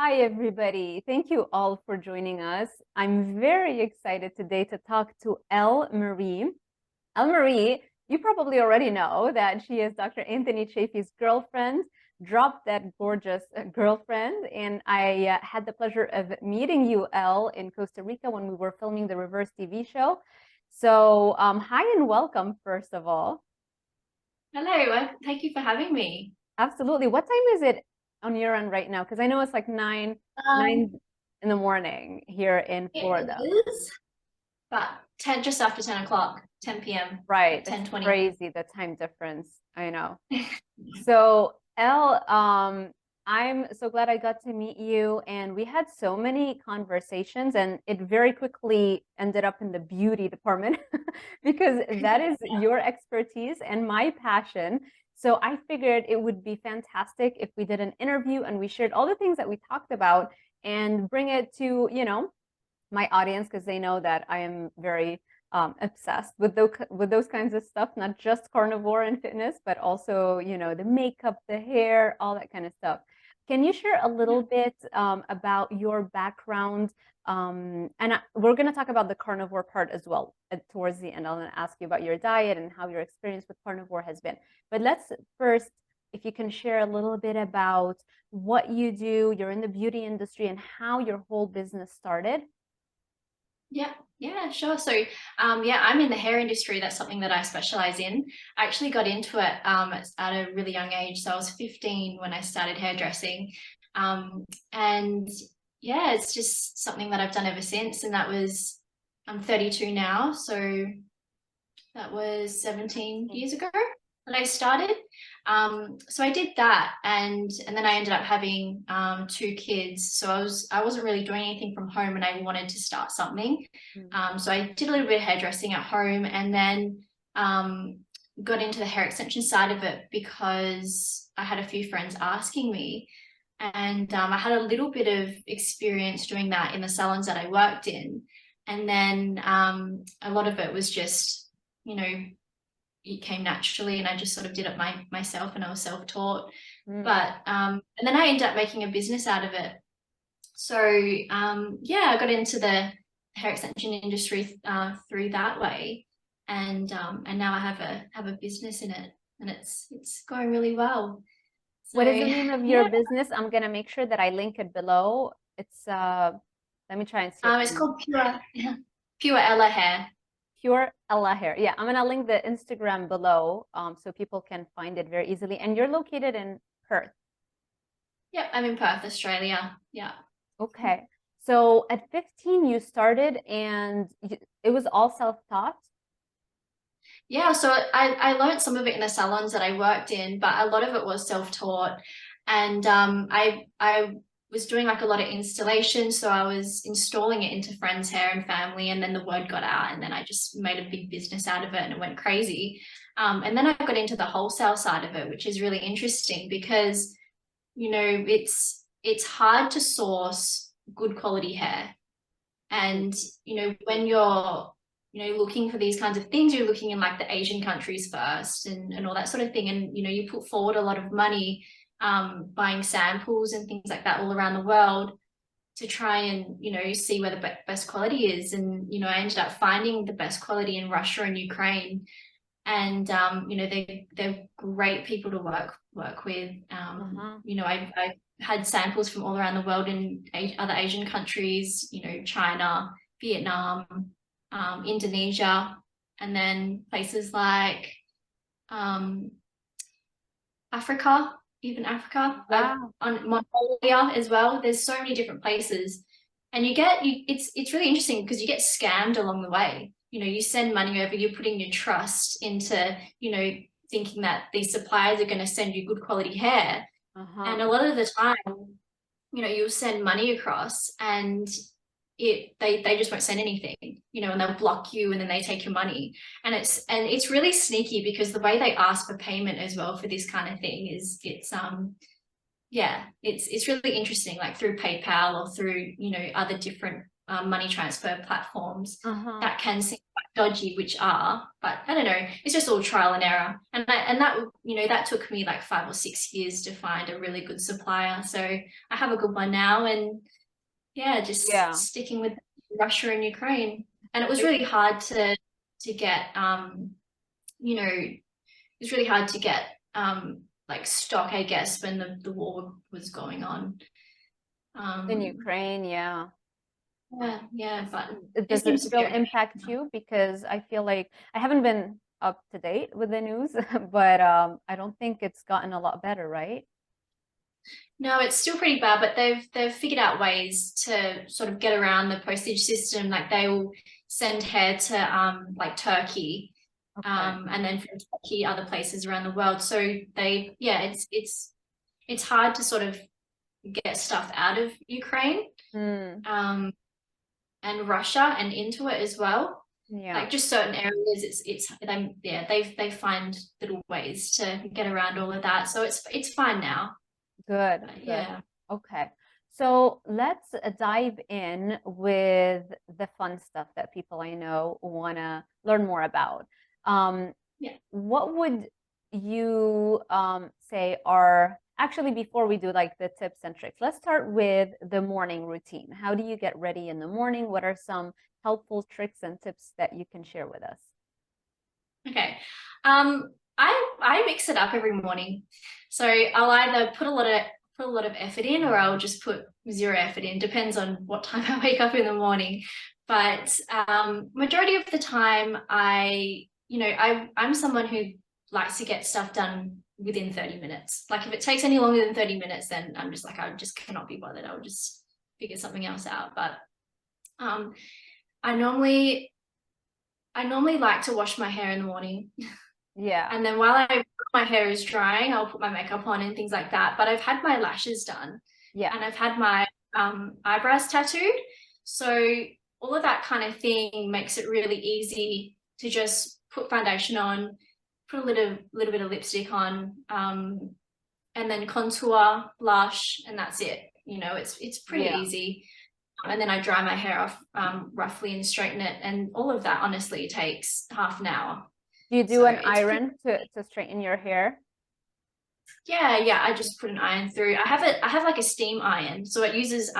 Hi, everybody. Thank you all for joining us. I'm very excited today to talk to Elle Marie. Elle Marie, you probably already know that she is Dr. Anthony Chaffee's girlfriend, drop that gorgeous girlfriend. And I had the pleasure of meeting you, Elle, in Costa Rica when we were filming the Reverse TV show. So hi and welcome, first of all. Hello, thank you for having me. Absolutely. What time is it on your end right now? Because I know it's like nine Um, in the morning here in it Florida. is about 10, just after 10 o'clock, 10 p.m., Right. like It's 10:20. crazy the time difference. I know. So, Elle, I'm so glad I got to meet you, and we had so many conversations, and it very quickly ended up in the beauty department because that is your expertise and my passion. So I figured it would be fantastic if we did an interview and we shared all the things that we talked about and bring it to, my audience because they know that I am very obsessed with those kinds of stuff, not just carnivore and fitness, but also, the makeup, the hair, all that kind of stuff. Can you share a little bit about your background? We're going to talk about the carnivore part as well towards the end. I'm going to ask you about your diet and how your experience with carnivore has been. But let's first, if you can share a little bit about what you do, you're in the beauty industry, and how your whole business started. Yeah, sure. So, yeah, I'm in the hair industry. That's something that I specialize in. I actually got into it at a really young age. So I was 15 when I started hairdressing. And yeah, it's just something that I've done ever since. And I'm 32 now. So that was 17 years ago that I started. So I did that, and then I ended up having 2 kids. So I wasn't really doing anything from home, and I wanted to start something. So I did a little bit of hairdressing at home, and then got into the hair extension side of it because I had a few friends asking me, and I had a little bit of experience doing that in the salons that I worked in, and then a lot of it was just, it came naturally, and I just sort of did it myself, and I was self-taught. But and then I ended up making a business out of it. So yeah, I got into the hair extension industry through that way, and now I have a business in it, and it's going really well. So What is the name of your yeah, business? I'm gonna make sure that I link it below. It's let me try and see if I it's can. called Pure Ella Hair. Pure Ella Hair. Yeah, I'm gonna link the Instagram below, so people can find it very easily. And you're located in Perth. Yep, I'm in Perth, Australia. Yeah. Okay. So at 15 you started, and it was all self-taught. Yeah, so I learned some of it in the salons that I worked in, but a lot of it was self-taught. And I was doing like a lot of installation, so I was installing it into friends' hair and family, and then the word got out, and then I just made a big business out of it, and it went crazy. And then I got into the wholesale side of it, which is really interesting because, it's hard to source good quality hair. And, when you're looking for these kinds of things, you're looking in like the Asian countries first, and all that sort of thing. And, you put forward a lot of money buying samples and things like that all around the world to try and, see where the best quality is. And, I ended up finding the best quality in Russia and Ukraine. And, they're great people to work with. I had samples from all around the world in other Asian countries, China, Vietnam, Indonesia, and then places like Africa, even Africa, Wow. on Mongolia as well. There's so many different places, and it's really interesting because you get scammed along the way. You send money over, you're putting your trust into, thinking that these suppliers are going to send you good quality hair. And a lot of the time, you'll send money across, and they just won't send anything, and they'll block you, and then they take your money. And it's really sneaky because the way they ask for payment as well for this kind of thing is it's really interesting, like through PayPal or through, other different money transfer platforms Uh-huh. that can seem quite dodgy, which are, but I don't know, it's just all trial and error. And that, you know, that took me like 5 or 6 years to find a really good supplier. So I have a good one now, and yeah, just Yeah. sticking with Russia and Ukraine. And it was really hard to get, you know, it was really hard to get like stock, I guess, when the war was going on. In Ukraine, yeah. Yeah, but it Does it seems to be still okay impact now. you? Because I feel like I haven't been up to date with the news, but I don't think it's gotten a lot better, right? No, it's still pretty bad, but they've figured out ways to sort of get around the postage system. Like they will send hair to like Turkey, Okay. and then from Turkey other places around the world. So they, yeah, it's hard to sort of get stuff out of Ukraine, Hmm. and Russia and into it as well. Yeah. Like just certain areas, they find little ways to get around all of that. So it's fine now. Good, But good. yeah. Okay. So let's dive in with the fun stuff that people I know want to learn more about. Yeah. What would you say are actually, before we do like the tips and tricks, let's start with the morning routine. How do you get ready in the morning? What are some helpful tricks and tips that you can share with us? Okay. I mix it up every morning. So I'll either put a lot of effort in, or I'll just put zero effort in. Depends on what time I wake up in the morning. But majority of the time I'm someone who likes to get stuff done within 30 minutes. Like if it takes any longer than 30 minutes, then I'm just like, I just cannot be bothered. I'll just figure something else out. But um I normally like to wash my hair in the morning. Yeah. And then my hair is drying, I'll put my makeup on and things like that. But I've had my lashes done, Yeah. and I've had my eyebrows tattooed. So all of that kind of thing makes it really easy to just put foundation on, put a little bit of lipstick on, and then contour, blush, and that's it. You know, it's pretty Yeah. easy. And then I dry my hair off roughly and straighten it. And all of that honestly takes half an hour. Do you do So an it's pretty, iron to straighten your hair? yeah, I just put an iron through. I have like a steam iron. So it uses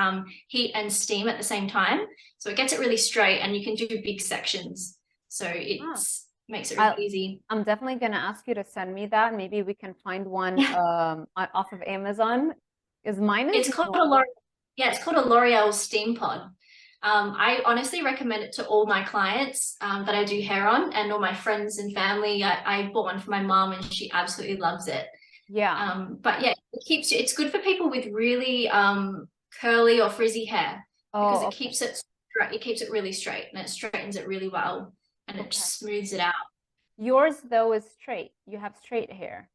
heat and steam at the same time. So it gets it really straight, and you can do big sections. So Ah. makes it really I'll, easy. I'm definitely going to ask you to send me that. Maybe we can find one off of Amazon. Is mine is It's called a normal. it's called a L'Oreal Steam Pod. I honestly recommend it to all my clients that I do hair on, and all my friends and family. I bought one for my mom, and she absolutely loves it. Yeah. But yeah, it's good for people with really curly or frizzy hair, because Oh, it okay. keeps it really straight, and it straightens it really well, and it Okay. just smooths it out. Yours though is straight. You have straight hair.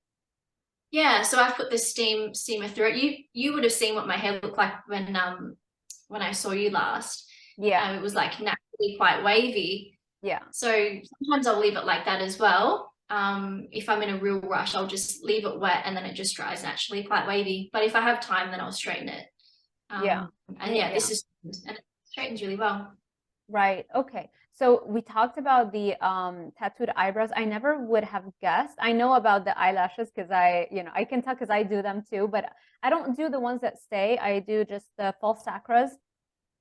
Yeah, so I've put the steamer through it. You would have seen what my hair looked like when I saw you last. Yeah. It was like naturally quite wavy. Yeah. So sometimes I'll leave it like that as well. If I'm in a real rush, I'll just leave it wet, and then it just dries naturally, quite wavy. But if I have time, then I'll straighten it. Yeah. And Yeah. yeah, Yeah. and it straightens really well. Right. Okay. So we talked about the tattooed eyebrows. I never would have guessed. I know about the eyelashes because I can tell because I do them too, but I don't do the ones that stay. I do just the false chakras.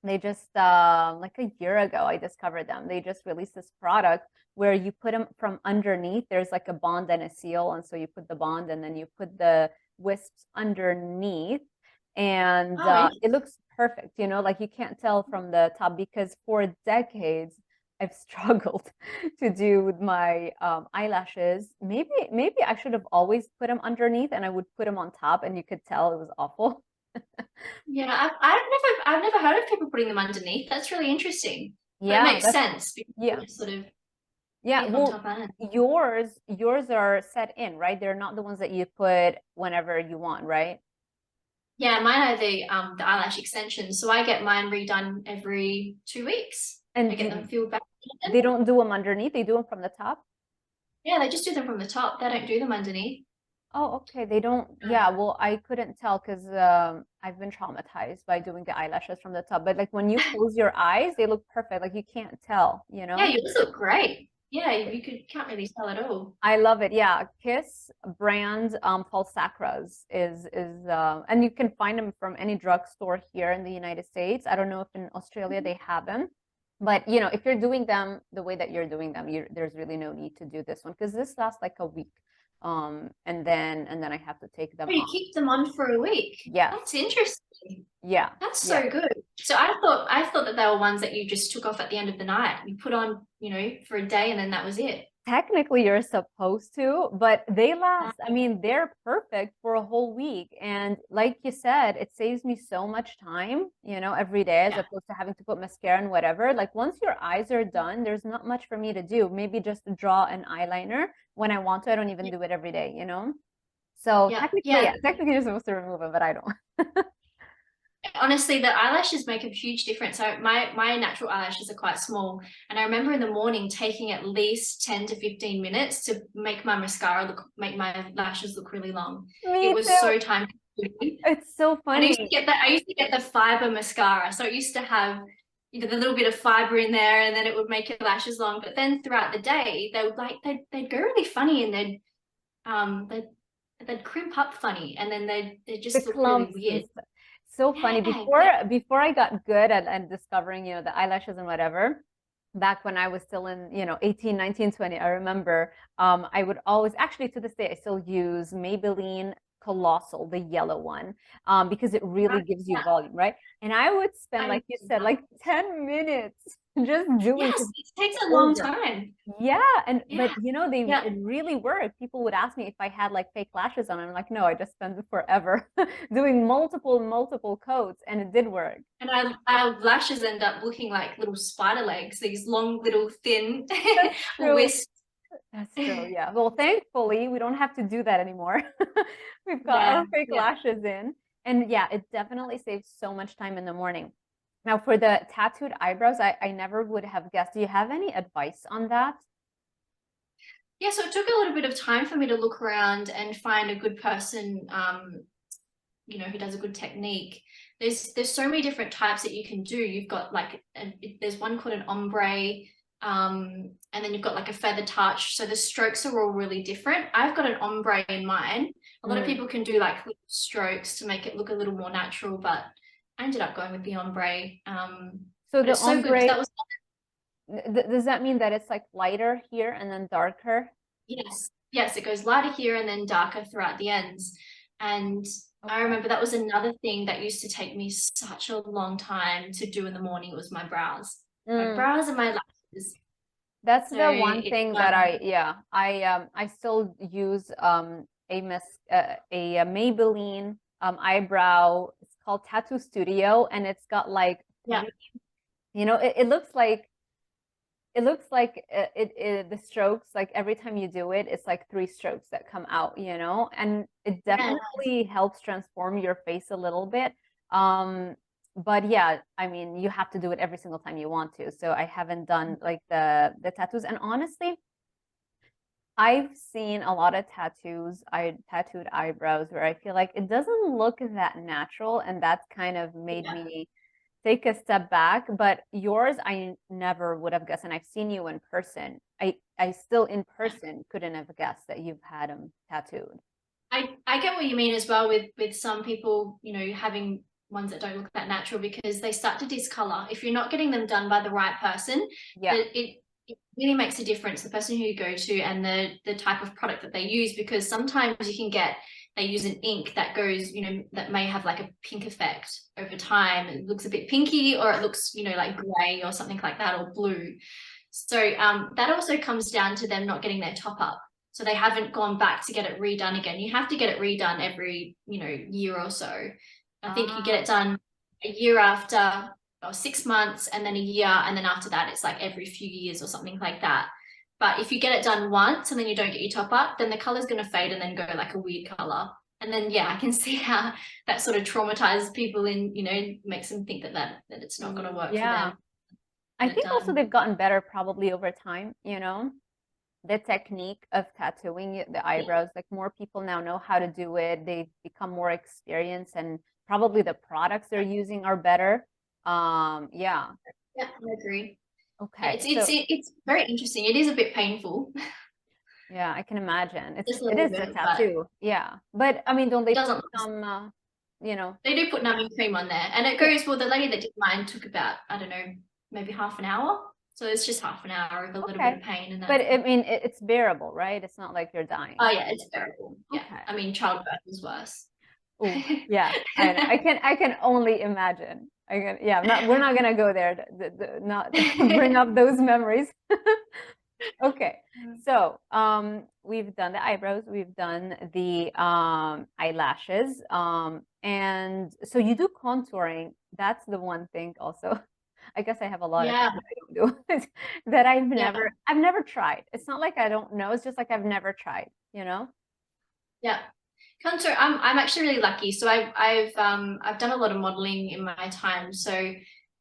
They just like a year ago I discovered them. They just released this product where you put them from underneath. There's like a bond and a seal, and so you put the bond and then you put the wisps underneath, and Oh, it looks perfect. Like you can't tell from the top because for decades I've struggled to do with my eyelashes. Maybe I should have always put them underneath, and I would put them on top, and you could tell it was awful. yeah, I've never heard of people putting them underneath. That's really interesting, but it Yeah, makes that's sense because yeah. you sort of Yeah, leave on well, top and yours are set in, right? They're not the ones that you put whenever you want, right? yeah, mine are the eyelash extensions. So I get mine redone every 2 weeks. I And get them filled back in. they don't do them underneath, they do them from the top. Yeah, they just do them from the top. They don't do them underneath. Oh, okay. They don't, yeah, well, I couldn't tell because I've been traumatized by doing the eyelashes from the top. But like when you close your eyes, they look perfect. Like you can't tell, you Yeah, know? yours look great. Yeah, can't really tell at all. I love it. Yeah. Kiss brand Falsacras is and you can find them from any drugstore here in the United States. I don't know if in Australia they have them. But you know, if you're doing them the way that you're doing them, there's really no need to do this one because this lasts like a week. And then I have to take them Oh, you off. keep them on for a week. Yes. That's interesting. Yeah. That's Yeah. so good. So I thought that they were ones that you just took off at the end of the night. You put on, you know, for a day and then that was it. Technically, you're supposed to, but they last. I mean, they're perfect for a whole week. And like you said, it saves me so much time, you know, every day as Yeah. opposed to having to put mascara and whatever. Like once your eyes are done, there's not much for me to do. Maybe just draw an eyeliner when I want to. I don't even do it every day, you know? So Yeah. technically, Yeah. yeah, technically you're supposed to remove them, but I don't. Honestly, the eyelashes make a huge difference. So my natural eyelashes are quite small, and I remember in the morning taking at least 10 to 15 minutes to make my lashes look really long. It Me was too. so time consuming. It's so And funny. I used to get the fiber mascara. So it used to have, you know, the little bit of fiber in there, and then it would make your lashes long. But then throughout the day, they would they'd go really funny, and um they'd they'd crimp up funny, and then they The just look really clumps and weird. stuff. So funny. Yeah, Before I got good at discovering, you know, the eyelashes and whatever, back when I was still in, you know, 18, 19, 20, I remember I would always actually to this day I still use Maybelline Colossal, the yellow one, because it really gives you yeah. volume, right? And I would spend, I like you said, like 10 minutes just doing Yes, it takes a long over. time. Yeah, and Yeah, but you know they yeah. it really worked. People would ask me if I had like fake lashes on. I'm like, no, I just spent forever doing multiple coats, and it did work. And our lashes end up looking like little spider legs, these long, little, thin That's true. wisps. That's true. Yeah. Well, thankfully, we don't have to do that anymore. We've got Yeah, our fake yeah. lashes in, and yeah, it definitely saves so much time in the morning. Now, for the tattooed eyebrows, I never would have guessed. Do you have any advice on that? Yeah, so it took a little bit of time for me to look around and find a good person, you know, who does a good technique. There's so many different types that you can do. You've got like there's one called an ombre, and then you've got like a feather touch. So the strokes are all really different. I've got an ombre in mine. A lot of Mm. people can do like little strokes to make it look a little more natural, but I ended up going with the ombre. So But the it's so good because ombre, that was does that mean that it's like lighter here and then darker? yes, it goes lighter here and then darker throughout the ends. And I Okay. remember that was another thing that used to take me such a long time to do in the morning was my Mm. brows and my lashes. That's So the one it's thing that yeah, I still use a Maybelline eyebrow. It's called Tattoo Studio, and it's got like yeah, three, you know, it looks like the strokes, like every time you do it, it's like three strokes that come out, you know, and it yeah. definitely helps transform your face a little bit. Um, but yeah, I mean, you have to do it every single time you want to. So I haven't done like the tattoos. And honestly, I've seen a lot of I tattooed eyebrows where I feel like it doesn't look that natural, and that's kind of made Yeah. me take a step back. But yours, I never would have guessed, and I've seen you in person. I still in person couldn't have guessed that you've had them tattooed. I get what you mean as well with some people, you know, having ones that don't look that natural because they start to discolor. If you're not getting them done by the right person, Yeah. that it really makes a difference, the person who you go to and the type of product that they use, because sometimes you can get they use an ink that goes, you know, that may have like a pink effect over time. It looks a bit pinky or it looks, you know, like gray or something like that or blue. So that also comes down to them not getting their top up. So they haven't gone back to get it redone again. You have to get it redone every, you know, year or so. I think you get it done a year after or 6 months and then a year. And then after that, it's like every few years or something like that. But if you get it done once and then you don't get your top up, then the color's going to fade and then go like a weird color. And then, yeah, I can see how that sort of traumatizes people and, you know, makes them think that it's not going to work for Yeah. them. I Get it think also done. they've gotten better probably over time, you know? the technique of tattooing the eyebrows. Like more people now know how to do it. They've become more experienced, and probably the products they're using are better. Yeah. Yeah, I agree. Yeah, Okay. it's very interesting. It is a bit painful, Yeah, I can imagine. just a It little is a bit, but tattoo. Yeah. But I mean, don't it they put doesn't last. some you know, They do put numbing cream on there, and it yeah, goes, well, the lady that did mine took about, I don't know, maybe half an hour. So it's just half an hour of a little bit okay. of pain, and But that's I mean, it's bearable, right? It's not like you're dying. oh yeah, it's terrible. Yeah, Okay. I mean, childbirth is worse. Oh, yeah. I can only imagine. Yeah, we're not gonna go there, not bring up those memories. Okay. So, we've done the eyebrows, we've done the eyelashes, and so you do contouring. That's the one thing also. I guess I have a lot of Yeah, things I don't do that yeah, I've never tried. It's not like I don't know, it's just like I've never tried, you know? yeah. Contour. I'm actually really lucky. So I've done a lot of modeling in my time. So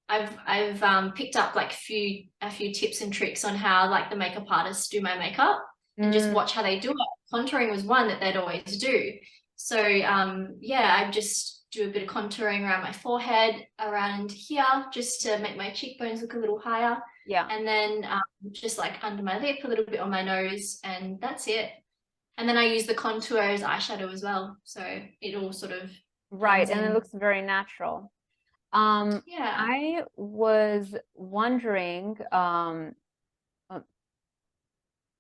I've picked up like a few tips and tricks on how like the makeup artists do my makeup and just Mm, watch how they do it. Contouring was one that they'd always do. So yeah, I just do a bit of contouring around my forehead, around here, just to make my cheekbones look a little higher. yeah. And then just like under my lip, a little bit on my nose, and that's it. And then I use the contour as eyeshadow as well. So it all sort of Right, blends and it in. looks very natural. Yeah. I was wondering, oh,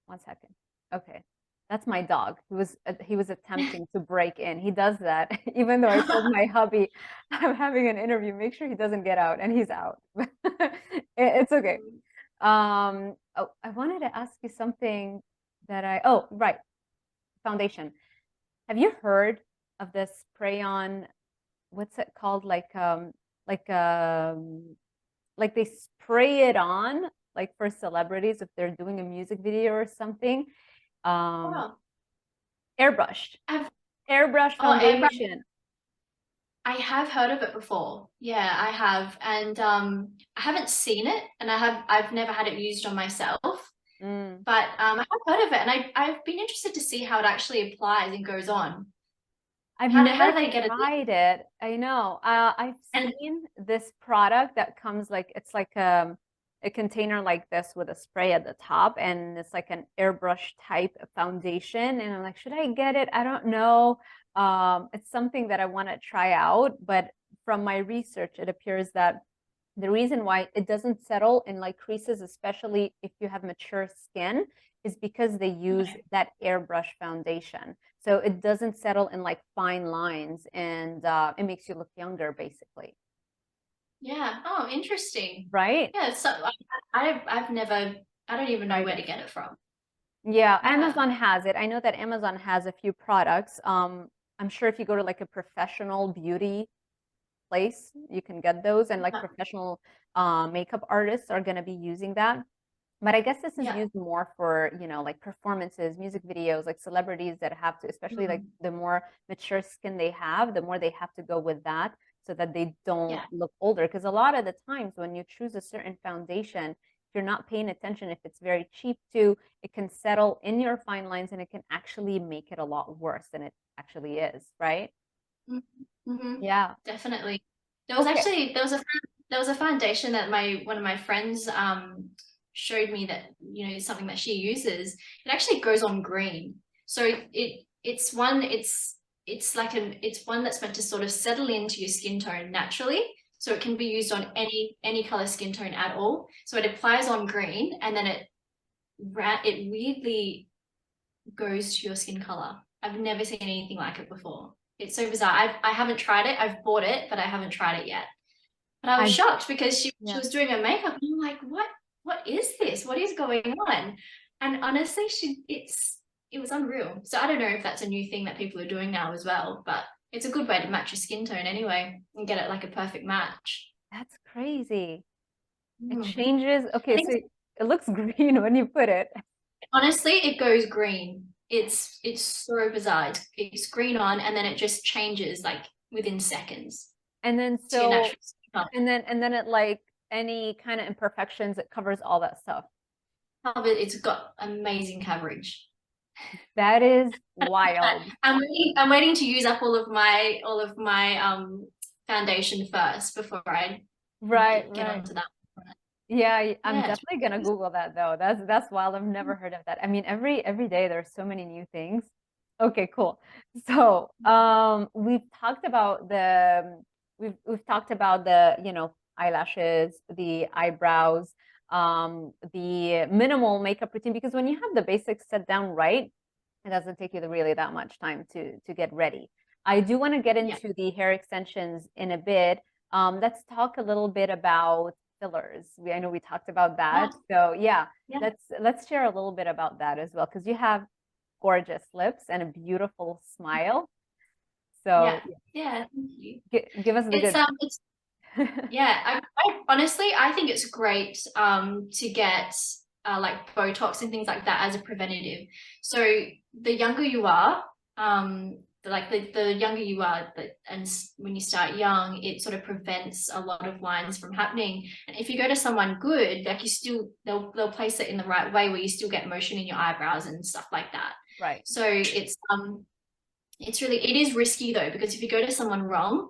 one second. Okay. That's my dog. He was attempting to break in. He does that even though I told my hubby I'm having an interview. Make sure he doesn't get out, and he's out. It's okay. Oh, I wanted to ask you something oh, right. Foundation. Have you heard of this spray on, what's it called? Like like they spray it on like for celebrities if they're doing a music video or something. Um, Oh, Airbrushed, I've airbrush oh, Airbrush. foundation. I have heard of it before. Yeah, I have. And I haven't seen it, and I've never had it used on myself. Mm. But I have heard of it, and I've been interested to see how it actually applies and goes on. I've How never do they get it? tried it. I know. I've And seen this product that comes like it's like a container like this with a spray at the top, and it's like an airbrush type foundation. And I'm like, should I get it? I don't know. It's something that I want to try out, but from my research, it appears that the reason why it doesn't settle in like creases, especially if you have mature skin, is because they use okay. that airbrush foundation. So it doesn't settle in like fine lines, and it makes you look younger, basically. Yeah. Oh, interesting. Right? Yeah. So I've never. I don't even know Tried where to it. get it from. Yeah, Yeah. Amazon has it. I know that Amazon has a few products. I'm sure if you go to like a professional beauty place, you can get those, and like Yeah. professional makeup artists are going to be using that. But I guess this is Yeah. used more for, like performances, music videos, like celebrities that have to, especially like Mhm. the more mature skin they have, the more they have to go with that so that they don't Yeah. look older. Because a lot of the times when you choose a certain foundation, if you're not paying attention, if it's very cheap too, it can settle in your fine lines and it can actually make it a lot worse than it actually is, right? Mm-hmm. Yeah. Definitely. Okay. There was a foundation that my one of my friends showed me that is something that she uses. It actually goes on green. So it's like it's one that's meant to sort of settle into your skin tone naturally. So it can be used on any color skin tone at all. So it applies on green, and then it weirdly goes to your skin color. I've never seen anything like it before. It's so bizarre. I haven't tried it. I've bought it, but I haven't tried it yet. But I was I, shocked because she yeah. was doing her makeup, and I'm like, what is this? What is going on? And honestly, it was unreal. So I don't know if that's a new thing that people are doing now as well, but it's a good way to match your skin tone anyway and get it like a perfect match. That's crazy. It Mm. changes. I Okay, think so it looks green when you put it. honestly, it goes green. It's so bizarre. It's green on, and then it just changes like within seconds And then to your natural skin color. and then it like any kind of imperfections, it covers all that stuff. It's got amazing coverage. That is wild. I'm waiting to use up all of my foundation first before I Right, get right. onto that. Yeah, I'm Yeah, definitely gonna Google that though. That's wild. I've never heard of that. I mean, every day there's so many new things. Okay, cool. So, we've talked about we've talked about the, eyelashes, the eyebrows, the minimal makeup routine, because when you have the basics set down right, it doesn't take you really that much time to get ready. I do want to get yeah, into the hair extensions in a bit. Let's talk a little bit about fillers. I know we talked about yeah, that. So yeah, yeah, let's share a little bit about that as well, because you have gorgeous lips and a beautiful smile. yeah, So yeah. Thank you. give us the It's good. it's yeah. I honestly I think it's great to get like Botox and things like that as a preventative. So the younger you are, like the younger you are, when you start young, it sort of prevents a lot of lines from happening. And if you go to someone good, like they'll place it in the right way where you still get motion in your eyebrows and stuff like that. Right. So it is risky though, because if you go to someone wrong,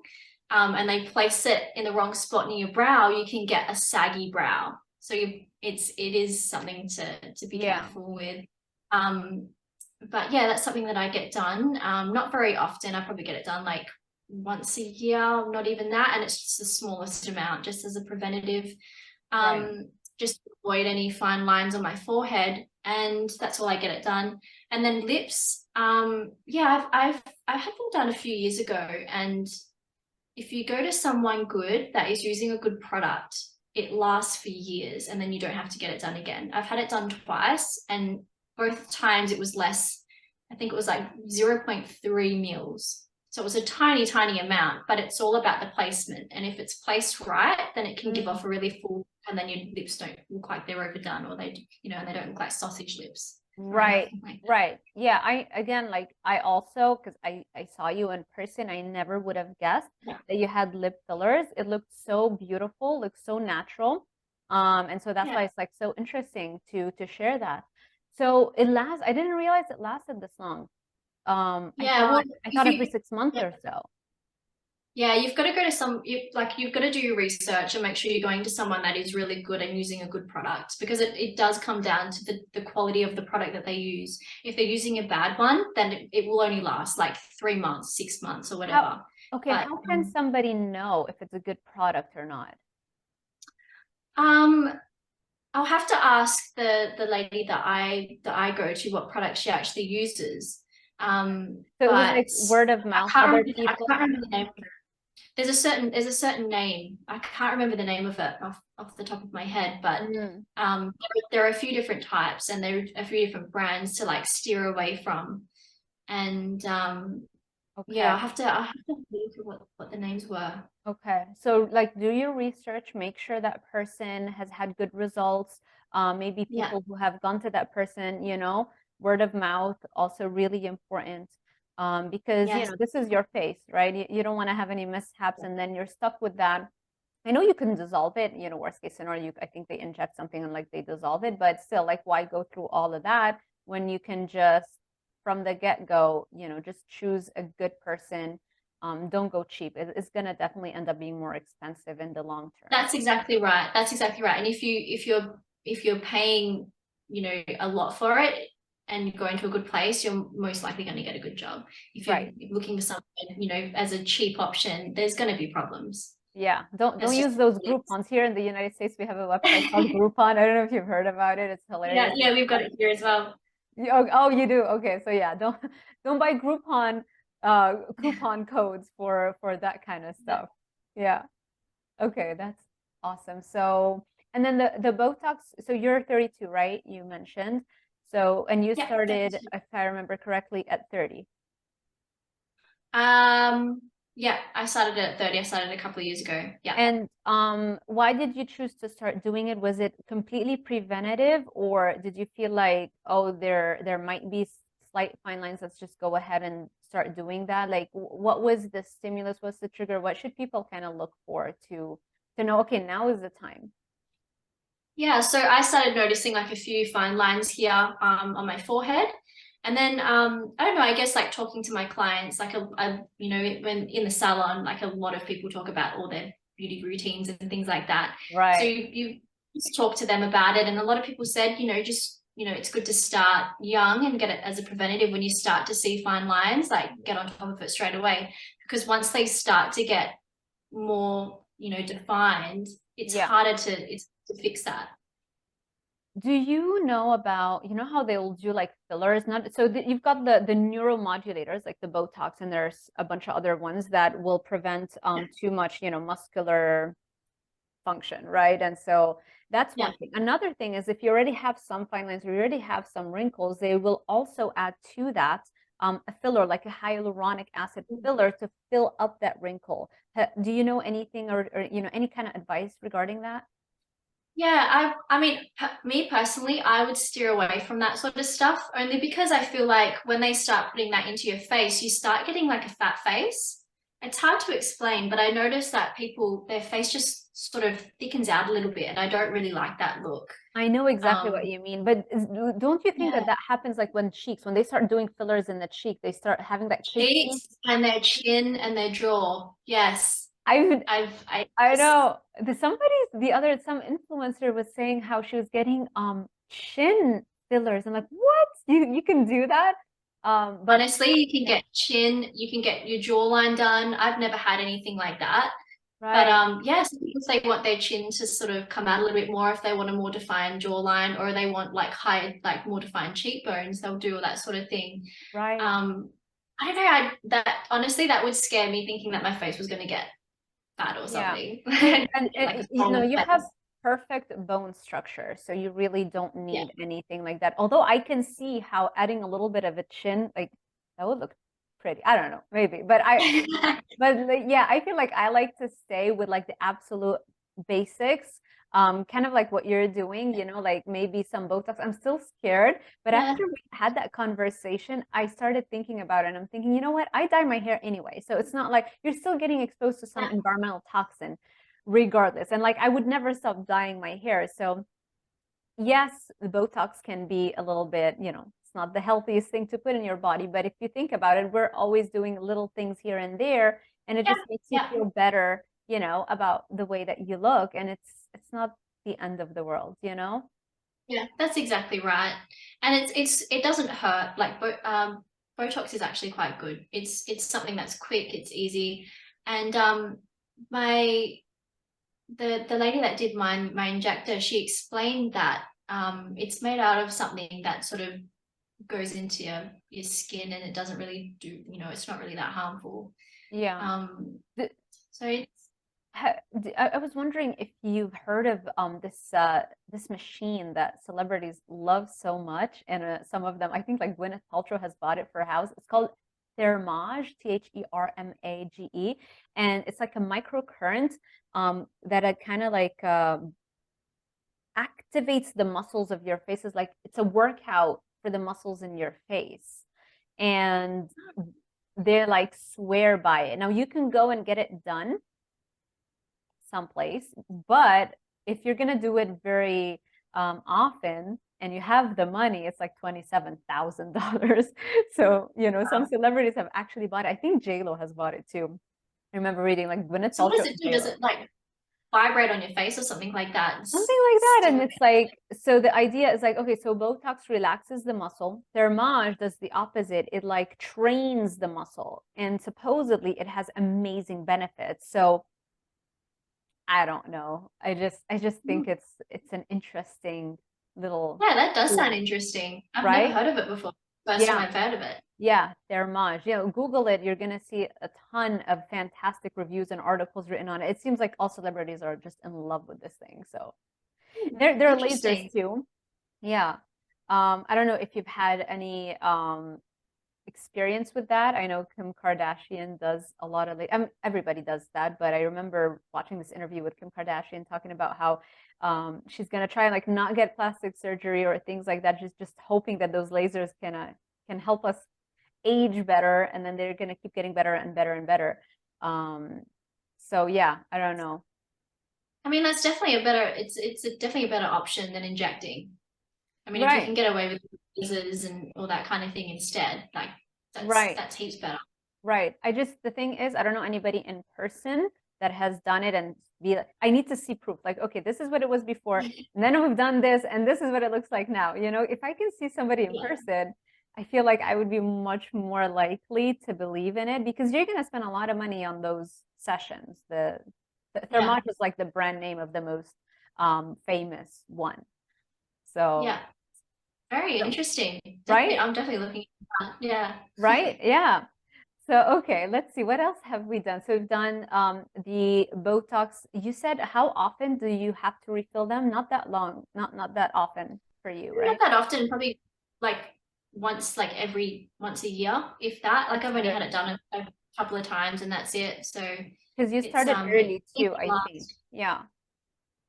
and they place it in the wrong spot near your brow, you can get a saggy brow. So it is something to be Yeah. careful with. But yeah, that's something that I get done. Not very often. I probably get it done like once a year, not even that, and it's just the smallest amount, just as a preventative. Right. Just to avoid any fine lines on my forehead, and that's all I get it done. And then lips, yeah, I've had them done a few years ago, and if you go to someone good that is using a good product, it lasts for years, and then you don't have to get it done again. I've had it done twice, and both times it was less. I think it was like 0.3 mils. So it was a tiny, tiny amount, but it's all about the placement. And if it's placed right, then it can give off a really full, and then your lips don't look like they're overdone, or and they don't look like sausage lips or Right, anything like that. right. Yeah, I also, because I saw you in person, I never would have guessed Yeah. that you had lip fillers. It looked so beautiful, looks so natural. And so that's Yeah. why it's like so interesting to share that. So it lasts, I didn't realize it lasted this long. I Yeah. thought Well, I if thought every you, 6 months yeah. or so. Yeah, you've got to go to you've got to do your research and make sure you're going to someone that is really good and using a good product, because it does come down to the quality of the product that they use. If they're using a bad one, then it will only last like 3 months, 6 months, or How, whatever. okay, But how can somebody know if it's a good product or not? um, I'll have to ask the lady that I go to what product she actually uses. So it was But like word of mouth, other I people. can't remember the name. There's a certain name. I can't remember the name of it off the top of my head, but Mm, there are a few different types, and there are a few different brands to like steer away from. And yeah, okay. I'll have to look at what the names were. Okay. So like do your research, make sure that person has had good results. Maybe Yeah, people who have gone to that person, word of mouth also really important. Because yes, this is your face, right? You don't want to have any mishaps and then you're stuck with that. I know you can dissolve it, worst case scenario, I think they inject something and like they dissolve it, but still, like, why go through all of that when you can just from the get-go, just choose a good person. Don't go cheap. It's gonna definitely end up being more expensive in the long term. that's exactly right. That's exactly right. And if you're paying, a lot for it and you're going to a good place, you're most likely going to get a good job. If you're Right. looking for something, as a cheap option, there's going to be problems. Yeah. Don't That's just use those Groupons. Here in the United States, we have a website called Groupon. I don't know if you've heard about it. It's yeah, hilarious. yeah, we've got it here as well. Oh, you do. Okay, so yeah, don't buy Groupon coupon codes for that kind of Yeah, stuff. Yeah. Okay, that's awesome. So, and then the Botox, so you're 32, right? You mentioned. So, and you yeah. started, if I remember correctly, at 30. Um, yeah, I started at 30. I started a couple of years ago. Yeah. And why did you choose to start doing it? Was it completely preventative, or did you feel like, oh, there might be slight fine lines, let's just go ahead and start doing that? Like, what was the stimulus? What's the trigger? What should people kind of look for to know, okay, now is the time? Yeah, so I started noticing like a few fine lines here on my forehead. And then I don't know, I guess like talking to my clients, like you know, when in the salon, like a lot of people talk about all their beauty routines and things like that. So Right. you just talk to them about it. And a lot of people said, you know, just, you know, it's good to start young and get it as a preventative when you start to see fine lines, like get on top of it straight away. Because once they start to get more, you know, defined, Yeah. it's to fix that. Do you know about, you know how they'll do like fillers? Not so you've got the neuromodulators like the Botox, and there's a bunch of other ones that will prevent too much, you know, muscular function, right? And so that's Yeah. one thing. Another thing is if you already have some fine lines or you already have some wrinkles, they will also add to that a filler, like a hyaluronic acid filler to fill up that wrinkle. Do you know anything or you know any kind of advice regarding that? Yeah, I mean, me personally, I would steer away from that sort of stuff only because I feel like when they start putting that into your face, you start getting like a fat face. It's hard to explain, but I notice that people, their face just sort of thickens out a little bit, and I don't really like that look. I know exactly what Um, you mean, but don't you think that yeah, that happens like when cheeks, when they start doing fillers in the cheek, they start having that cakey? cheeks and their chin and their jaw. Yes, I I I just, know. Some influencer was saying how she was getting chin fillers. I'm like, what? You can do that? But honestly, you can yeah, get chin, you can get your jawline done. I've never had anything like that. But right, yeah, some people say want their chin to sort of come out a little bit more if they want a more defined jawline, or they want like high, like more defined cheekbones, they'll do all that sort of thing. right. Um, I don't know, that honestly that would scare me thinking that my face was going to get fat or Yeah. something. And Like a you know, swollen you have face. perfect bone structure, so you really don't Yeah. need anything like that. Although I can see how adding a little bit of a chin, like that would look pretty. I don't know, maybe. But like, yeah, I feel like I like to stay with like the absolute basics. Kind of like what you're doing, you know, like maybe some Botox. I'm still scared, but Yeah. after we had that conversation, I started thinking about it and I'm thinking, you know what? I dye my hair anyway. So it's not like you're still getting exposed to some Yeah. environmental toxin regardless. And like I would never stop dyeing my hair. So yes, the Botox can be a little bit, you know, it's not the healthiest thing to put in your body, but if you think about it, we're always doing little things here and there, and it Yeah. just makes you Yeah. feel better, you know, about the way that you look, and it's not the end of the world, you know? Yeah, that's exactly right. And it doesn't hurt. Like Botox is actually quite good. It's something that's quick, it's easy. And my the lady that did my injector, she explained that it's made out of something that sort of goes into your skin, and it doesn't really do, you know, it's not really that harmful. Yeah. Um The, so it's I was wondering if you've heard of this machine that celebrities love so much, and some of them, I think like Gwyneth Paltrow has bought it for a house. It's called Thermage, Thermage, and it's like a microcurrent that kind of like activates the muscles of your face. It's like it's a workout for the muscles in your face, and they like swear by it. Now you can go and get it done someplace. But if you're gonna do it very often and you have the money, it's like $27,000. So, you know, some celebrities have actually bought it. I think J-Lo has bought it too. I remember reading like Gwyneth so what Paltrow does it and do? Does J-Lo. it like vibrate on your face or something like that? Something like that. And Stimulate. it's like, so the idea is like, okay, so Botox relaxes the muscle. Thermage does the opposite. It like trains the muscle. And supposedly it has amazing benefits. So I don't know. I just think it's an interesting little Yeah, that does sound tool, interesting. I've never right? heard of it before. First time Yeah, I've heard of it. yeah, Thermage. You know, Google it. You're gonna see a ton of fantastic reviews and articles written on it. It seems like all celebrities are just in love with this thing. So there are lasers Interesting. too. Yeah. I don't know if you've had any experience with that. I know Kim Kardashian does a lot of like everybody does that, but I remember watching this interview with Kim Kardashian talking about how she's gonna try and like not get plastic surgery or things like that, just hoping that those lasers can help us age better, and then they're gonna keep getting better and better and better. Um, so yeah, I don't know. I mean, that's definitely definitely a better option than injecting. I mean, if you can Right, get away with lasers and all that kind of thing instead, like right. that's heaps better. Right. The thing is, I don't know anybody in person that has done it and be like, I need to see proof. Like, okay, this is what it was before, and then we've done this, and this is what it looks like now. If I can see somebody in Yeah, person, I feel like I would be much more likely to believe in it because you're going to spend a lot of money on those sessions. The yeah, Thermage is like the brand name of the most famous one. yeah. So, Very so interesting. Definitely, right, I'm definitely looking at that. Yeah. right, yeah. So, okay, let's see. What else have we done? So we've done the Botox. You said how often do you have to refill them? Not that long, not that often for you, Not right? that often, probably like once a year, if that. Like That's I've only good had it done a couple of times and that's it. So because you it's started it early seems too, to I think. last. Yeah.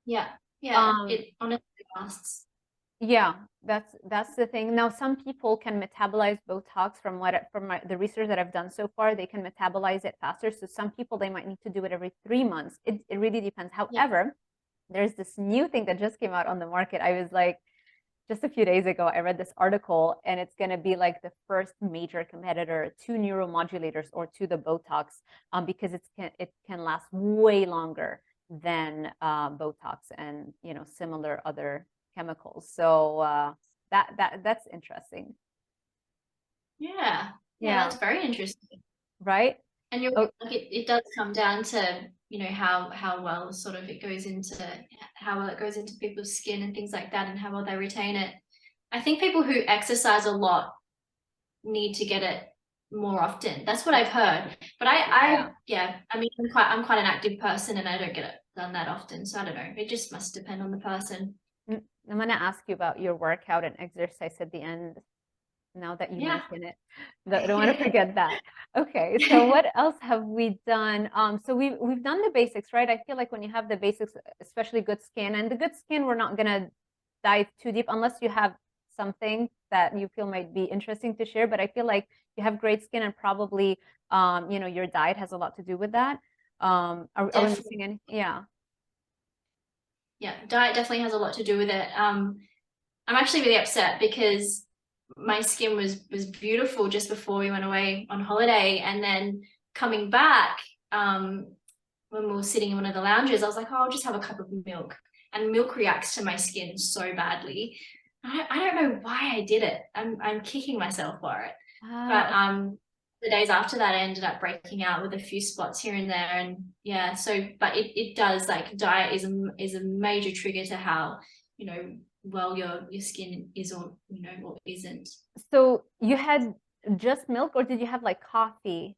Yeah. Yeah. Um, It honestly lasts. yeah, that's the thing. Now, some people can metabolize Botox the research that I've done so far, they can metabolize it faster. So some people they might need to do it every 3 months. It really depends. Yeah. However, there's this new thing that just came out on the market. I was like, just a few days ago, I read this article, and it's going to be like the first major competitor to neuromodulators or to the Botox, because it can last way longer than Botox and similar other chemicals. So that's interesting. Yeah. Yeah, Yeah. that's very interesting. Right. And you're Oh, like it does come down to, how well sort of how well it goes into people's skin and things like that and how well they retain it. I think people who exercise a lot need to get it more often. That's what I've heard. But yeah. yeah, I mean, I'm quite an active person and I don't get it done that often. So I don't know. It just must depend on the person. I'm going to ask you about your workout and exercise at the end. Now that you Yeah. mention it, I don't want to forget that. Okay, so what else have we done? So we've done the basics, right? I feel like when you have the basics, especially good skin, and the good skin, we're not gonna dive too deep unless you have something that you feel might be interesting to share. But I feel like you have great skin, and probably your diet has a lot to do with that. Are we Definitely. missing any? Yeah. Yeah, diet definitely has a lot to do with it. I'm actually really upset because my skin was beautiful just before we went away on holiday, and then coming back, when we were sitting in one of the lounges, I was like, oh, I'll just have a cup of milk, and milk reacts to my skin so badly. I don't know why I did it. I'm kicking myself for it. But Ah, the days after that, I ended up breaking out with a few spots here and there, and yeah. So, but it does, like, diet is a major trigger to how, well your skin is, or or isn't. so you had just milk, or did you have like coffee?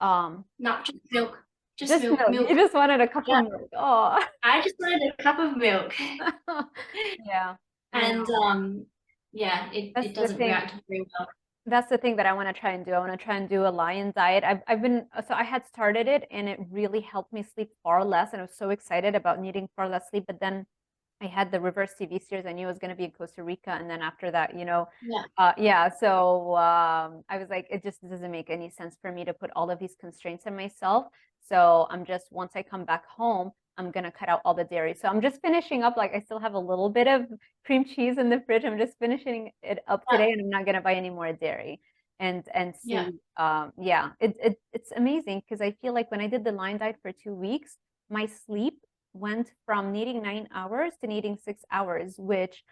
Um, Not just milk, just Just milk, milk. You milk. just wanted a cup of Yeah, milk. Oh. I just wanted a cup of milk. Yeah, I And know. yeah, That's it the doesn't thing. react very well. That's the thing that I want to try and do. I want to try and do a lion diet. I've been so I had started it and it really helped me sleep far less, and I was so excited about needing far less sleep. But then I had the reverse TV series. I knew I was going to be in Costa Rica, and then after that, Yeah, yeah. So I was like, it just doesn't make any sense for me to put all of these constraints on myself. So I'm just once I come back home, I'm gonna cut out all the dairy. So I'm just finishing up. Like I still have a little bit of cream cheese in the fridge. I'm just finishing it up yeah, today, and I'm not gonna buy any more dairy. And yeah. see, yeah, it's amazing because I feel like when I did the line diet for 2 weeks, my sleep went from needing 9 hours to needing 6 hours, which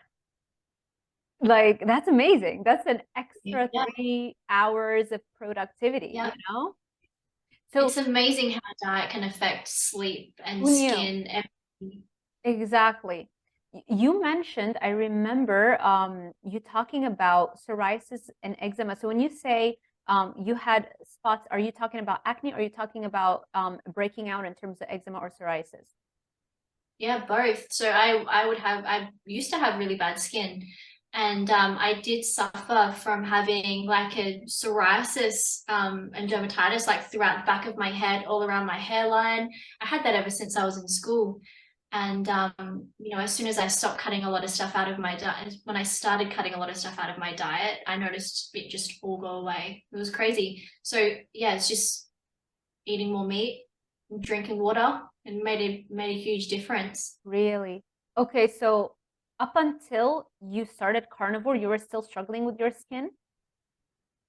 like that's amazing. That's an extra Yeah, 3 hours of productivity, yeah. So It's amazing how diet can affect sleep and who knew? skin, everything. Exactly. You mentioned, I remember you talking about psoriasis and eczema. So when you say you had spots, are you talking about acne or are you talking about breaking out in terms of eczema or psoriasis? Yeah, both. So I used to have really bad skin, and I did suffer from having like a psoriasis and dermatitis like throughout the back of my head, all around my hairline. I had that ever since I was in school. And as soon as I stopped cutting a lot of stuff out of my diet, when I started cutting a lot of stuff out of my diet, I noticed it just all go away. It was crazy. So yeah, it's just eating more meat, drinking water, and made a huge difference. Really? Okay, so up until you started carnivore, you were still struggling with your skin?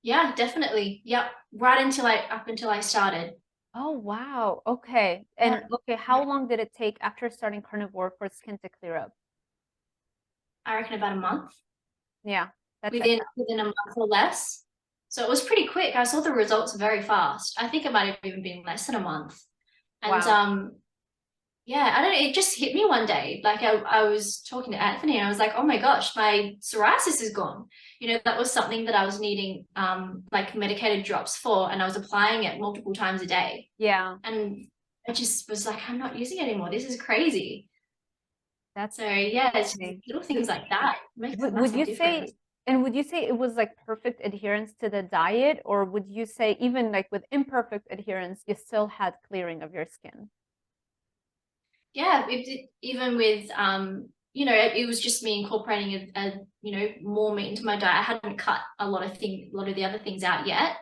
Yeah, definitely. Yep. Right until I started. Oh, wow. Okay. Yeah. And okay, how long did it take after starting carnivore for skin to clear up? I reckon about a month. Yeah, that checks Within a month or less. So it was pretty quick. I saw the results very fast. I think it might have even been less than a month. out. And Wow. yeah, I don't know, it just hit me one day. Like I was talking to Anthony and I was like, oh my gosh, my psoriasis is gone. You know, that was something that I was needing like medicated drops for, and I was applying it multiple times a day. Yeah, And I just was like, I'm not using it anymore. This is crazy. that's So yeah, it's just amazing. little things like that makes a Would massive you difference. say, and would you say it was like perfect adherence to the diet, or would you say even like with imperfect adherence, you still had clearing of your skin? Yeah, even with you know, it was just me incorporating you know, more meat into my diet. I hadn't cut a lot of the other things out yet,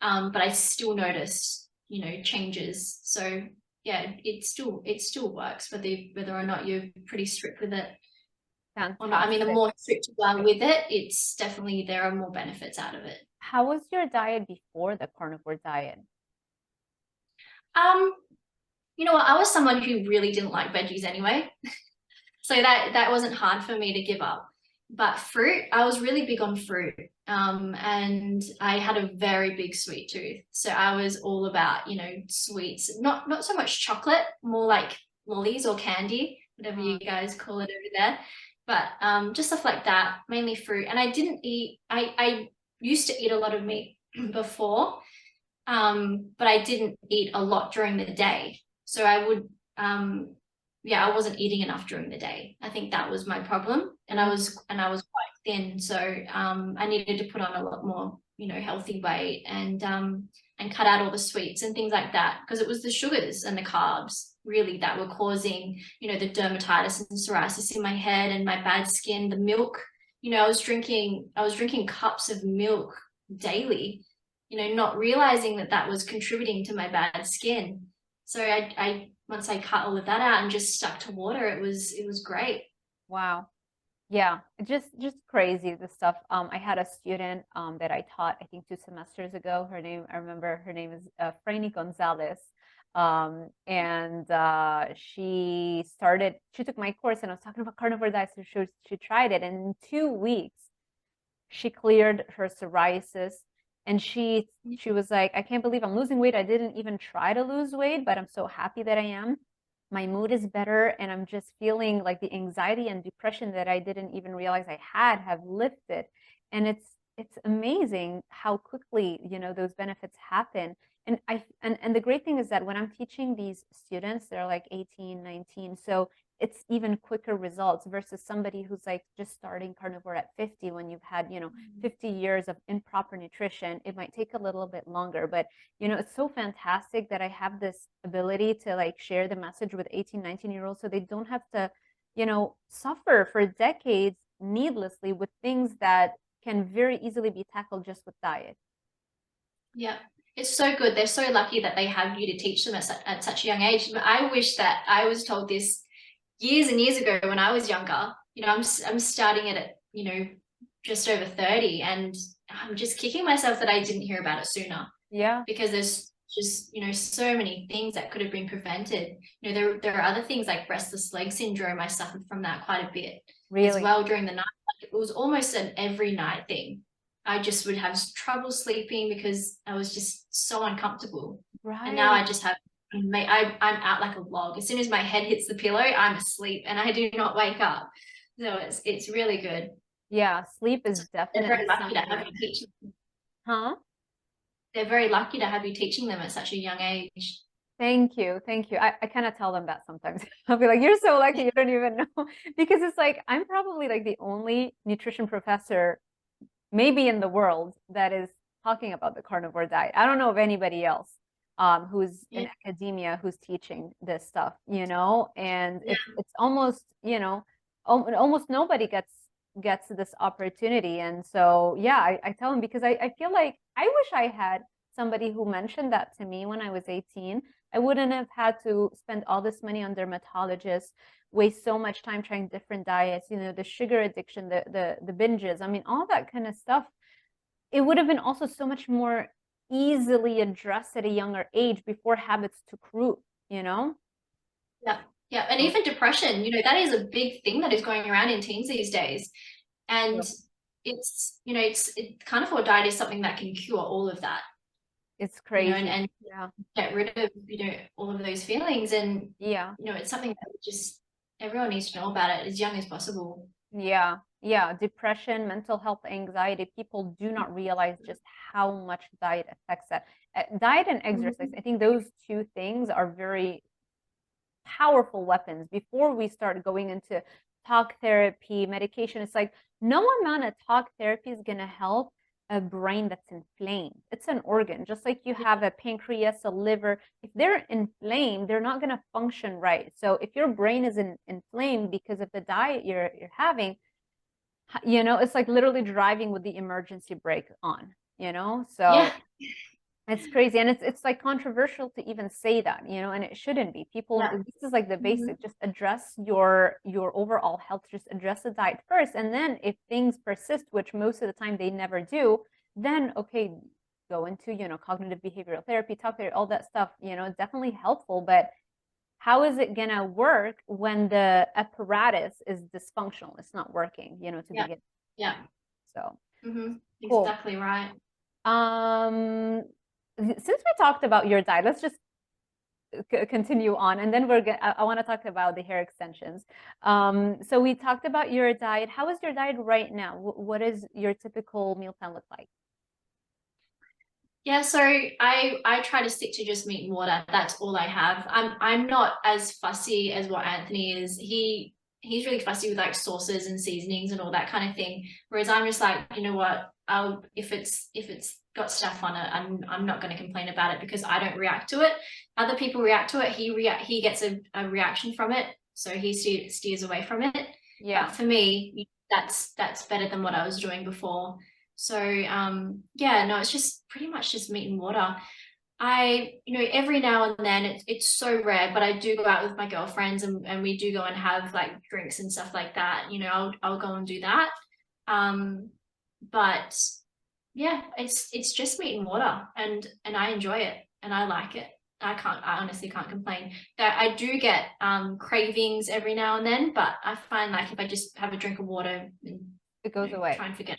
but I still noticed, you know, changes. So yeah, it still works whether or not you're pretty strict with it or not. I mean, the Fantastic. more strict you are with it, it's definitely there are more benefits out of it. How was your diet before the carnivore diet? Um, you know what? I was someone who really didn't like veggies anyway. So that wasn't hard for me to give up. But fruit, I was really big on fruit. And I had a very big sweet tooth. So I was all about, you know, sweets, not so much chocolate, more like lollies or candy, whatever you guys call it over there. But just stuff like that, mainly fruit. And I didn't eat, I used to eat a lot of meat before, but I didn't eat a lot during the day. So I would yeah, I wasn't eating enough during the day. I think that was my problem. And I was quite thin. So I needed to put on a lot more, you know, healthy weight and cut out all the sweets and things like that, because it was the sugars and the carbs really that were causing, you know, the dermatitis and psoriasis in my head and my bad skin, the milk. You know, I was drinking cups of milk daily, you know, not realizing that that was contributing to my bad skin. So I once I cut all of that out and just stuck to water, it was great. Wow. Yeah, just crazy the stuff. I had a student that I taught, I think 2 semesters ago. Her name, I remember her name is Franny Gonzalez. And she took my course and I was talking about carnivore diet. So she tried it, and in 2 weeks she cleared her psoriasis. And she was like, I can't believe I'm losing weight. I didn't even try to lose weight, but I'm so happy that I am. My mood is better, and I'm just feeling like the anxiety and depression that I didn't even realize I had have lifted. And it's amazing how quickly, you know, those benefits happen. And the great thing is that when I'm teaching these students, they're like 18, 19. So it's even quicker results versus somebody who's like just starting carnivore at 50. When you've had, you know, 50 years of improper nutrition, it might take a little bit longer. But you know, it's so fantastic that I have this ability to like share the message with 18, 19-year-olds so they don't have to, you know, suffer for decades needlessly with things that can very easily be tackled just with diet. Yeah, it's so good. They're so lucky that they have you to teach them at such a young age. But I wish that I was told this years and years ago when I was younger. You know, I'm starting it at, you know, just over 30, and I'm just kicking myself that I didn't hear about it sooner. Yeah. Because there's just, you know, so many things that could have been prevented. You know, there are other things like restless leg syndrome. I suffered from that quite a bit as Really? well during the night. Like, it was almost an every night thing. I just would have trouble sleeping because I was just so uncomfortable. And now Right. I just have, I'm out like a log. As soon as my head hits the pillow, I'm asleep and I do not wake up. So it's really good. Yeah, sleep is They're definitely very lucky to something. have you teaching. Huh? They're very lucky to have you teaching them at such a young age. Thank you. Thank you. I kind of tell them that sometimes. I'll be like, you're so lucky, you don't even know. Because it's like, I'm probably like the only nutrition professor maybe in the world that is talking about the carnivore diet. I don't know of anybody else who's in Yeah. academia who's teaching this stuff, you know, and Yeah. it's almost, you know, almost nobody gets this opportunity. And so, yeah, I tell them because I feel like I wish I had somebody who mentioned that to me when I was 18, I wouldn't have had to spend all this money on dermatologists, waste so much time trying different diets, you know, the sugar addiction, the binges. I mean, all that kind of stuff. It would have been also so much more easily addressed at a younger age before habits took root, you know? Yeah. Yeah. And even depression, you know, that is a big thing that is going around in teens these days. And it's, you know, it carnivore diet is something that can cure all of that. It's You know, crazy. and Yeah. get rid of, you know, all of those feelings. And, Yeah. you know, it's something that just everyone needs to know about it as young as possible. Yeah. Yeah. Depression, mental health, anxiety. People do not realize just how much diet affects that. Diet and exercise, I think those two things are very powerful weapons. Before we start going into talk therapy, medication, it's like no amount of talk therapy is going to help a brain that's inflamed. It's an organ, just like you have a pancreas, a liver. If they're inflamed, they're not going to function right. So if your brain is inflamed because of the diet you're having, you know, it's like literally driving with the emergency brake on, you know? So Yeah. it's crazy. And it's like controversial to even say that, you know, and it shouldn't be. People, Yeah. this is like the basic, just address your overall health, just address the diet first. And then if things persist, which most of the time they never do, then okay, go into, you know, cognitive behavioral therapy, talk therapy, all that stuff, you know, it's definitely helpful. But how is it gonna work when the apparatus is dysfunctional? It's not working, you know, to Yeah. begin. Yeah. So cool. Exactly right. Since we talked about your diet, let's just continue on, and then I want to talk about the hair extensions. So we talked about your diet. How is your diet right now? What is your typical meal plan look like? Yeah, so I try to stick to just meat and water. That's all I have. I'm not as fussy as what Anthony is. He's really fussy with like sauces and seasonings and all that kind of thing. Whereas I'm just like, you know what, if it's got stuff on it, I'm not going to complain about it because I don't react to it. Other people react to it. He gets a reaction from it, so he steers away from it. Yeah. But for me, that's better than what I was doing before. So yeah, no, it's just pretty much just meat and water. You know, every now and then it's so rare, but I do go out with my girlfriends and we do go and have like drinks and stuff like that. You know, I'll go and do that. But yeah, it's just meat and water and I enjoy it and I like it. I honestly can't complain. That I do get cravings every now and then, but I find like if I just have a drink of water and It goes away. try and forget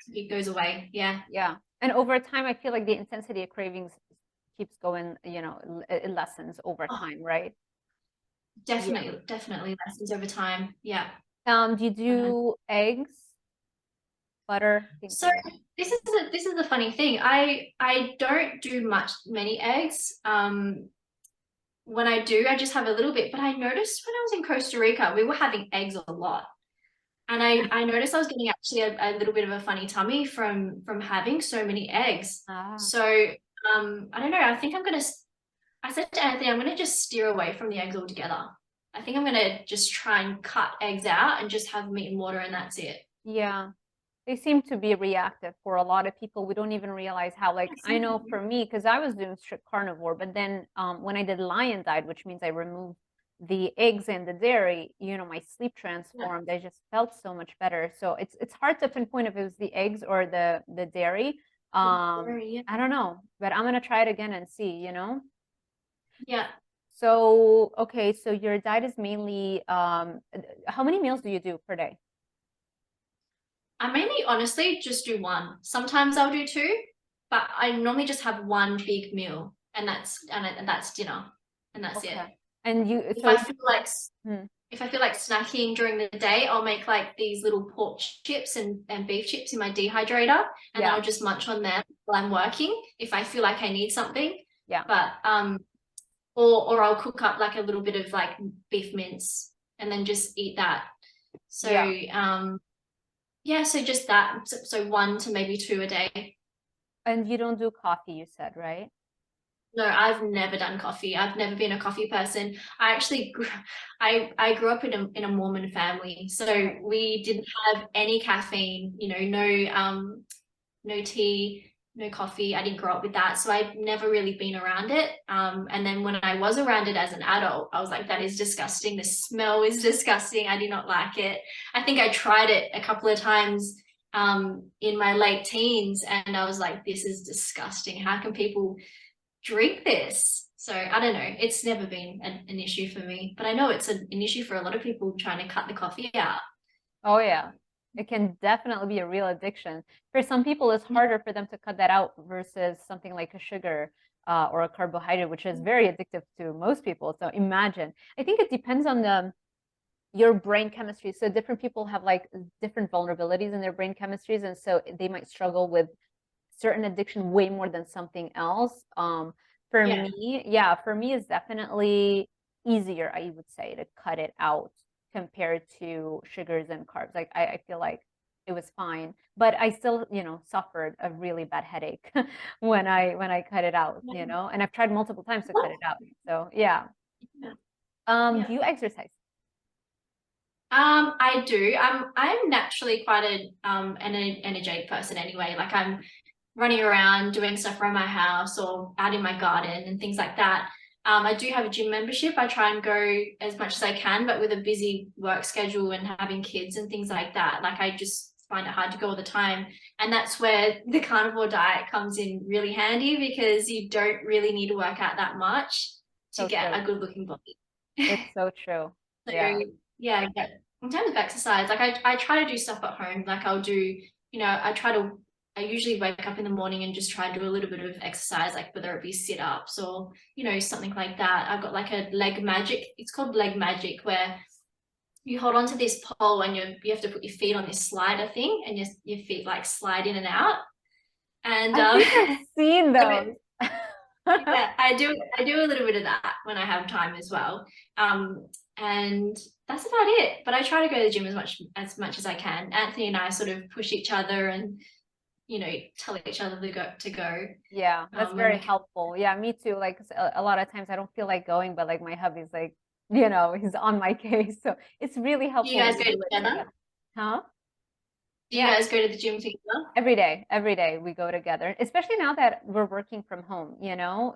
it goes away. Yeah. Yeah. And over time, I feel like the intensity of cravings keeps going, you know, it lessens over time, right? Definitely lessons over time. Yeah. Do you do eggs, butter, things So like that? this is the funny thing. I don't do many eggs. When I do, I just have a little bit. But I noticed when I was in Costa Rica, we were having eggs a lot. And I noticed I was getting actually a little bit of a funny tummy from having so many eggs. So I don't know. I said to Anthony, I'm gonna just steer away from the eggs altogether. I think I'm gonna just try and cut eggs out and just have meat and water and that's it. Yeah. They seem to be reactive for a lot of people. We don't even realize how, like, I know for me, because I was doing strict carnivore, but then when I did lion diet, which means I removed the eggs and the dairy, you know, my sleep transformed. I just felt so much better. So it's hard to pinpoint if it was the eggs or the dairy. I don't know, but I'm gonna try it again and see, you know? Yeah. So okay, so your diet is mainly how many meals do you do per day? I mainly honestly just do one. Sometimes I'll do two, but I normally just have one big meal and that's dinner and that's it. And you If so I feel like if I feel like snacking during the day, I'll make like these little pork chips and beef chips in my dehydrator and I'll just munch on them while I'm working if I feel like I need something. Yeah. But or I'll cook up like a little bit of like beef mince and then just eat that. So yeah, so just that. So 1 to maybe 2 a day. And you don't do coffee, you said, right? No, I've never done coffee. I've never been a coffee person. I actually I grew up in a Mormon family, so we didn't have any caffeine. You know, no tea, no coffee. I didn't grow up with that, so I've never really been around it. And then when I was around it as an adult, I was like, that is disgusting. The smell is disgusting. I do not like it. I think I tried it a couple of times in my late teens, and I was like, this is disgusting. How can people drink this? So I don't know. It's never been an issue for me, but I know it's an issue for a lot of people trying to cut the coffee out. Oh yeah, it can definitely be a real addiction. For some people, it's harder for them to cut that out versus something like a sugar or a carbohydrate, which is very addictive to most people. So imagine, I think it depends on your brain chemistry. So different people have like different vulnerabilities in their brain chemistries, and so they might struggle with certain addiction way more than something else. For Yeah. me, yeah, for me it's definitely easier, I would say, to cut it out compared to sugars and carbs. Like I feel like it was fine, but I still, suffered a really bad headache when I cut it out, and I've tried multiple times to cut it out. So yeah. Yeah. Do you exercise? I do. I'm naturally quite an energetic person anyway. Like I'm running around doing stuff around my house or out in my garden and things like that. I do have a gym membership. I try and go as much as I can, but with a busy work schedule and having kids and things like that, like I just find it hard to go all the time. And that's where the carnivore diet comes in really handy, because you don't really need to work out that much to So get true. a good looking body. It's so true. So Yeah. yeah, but in terms of exercise, like I try to do stuff at home. Like I'll do, I usually wake up in the morning and just try and do a little bit of exercise, like whether it be sit-ups or, something like that. I've got like a leg magic. It's called leg magic, where you hold on to this pole and you have to put your feet on this slider thing, and your feet like slide in and out. And I think I've seen those. yeah, I do a little bit of that when I have time as well. And that's about it. But I try to go to the gym as much as I can. Anthony and I sort of push each other and, tell each other to go. Yeah, that's When very we helpful. Yeah, me too. Like a lot of times I don't feel like going, but like my hubby's like, he's on my case. So it's really do you helpful guys when go we do it together? together. Huh? Do you Yeah. guys go to the gym together? Every day we go together, especially now that we're working from home,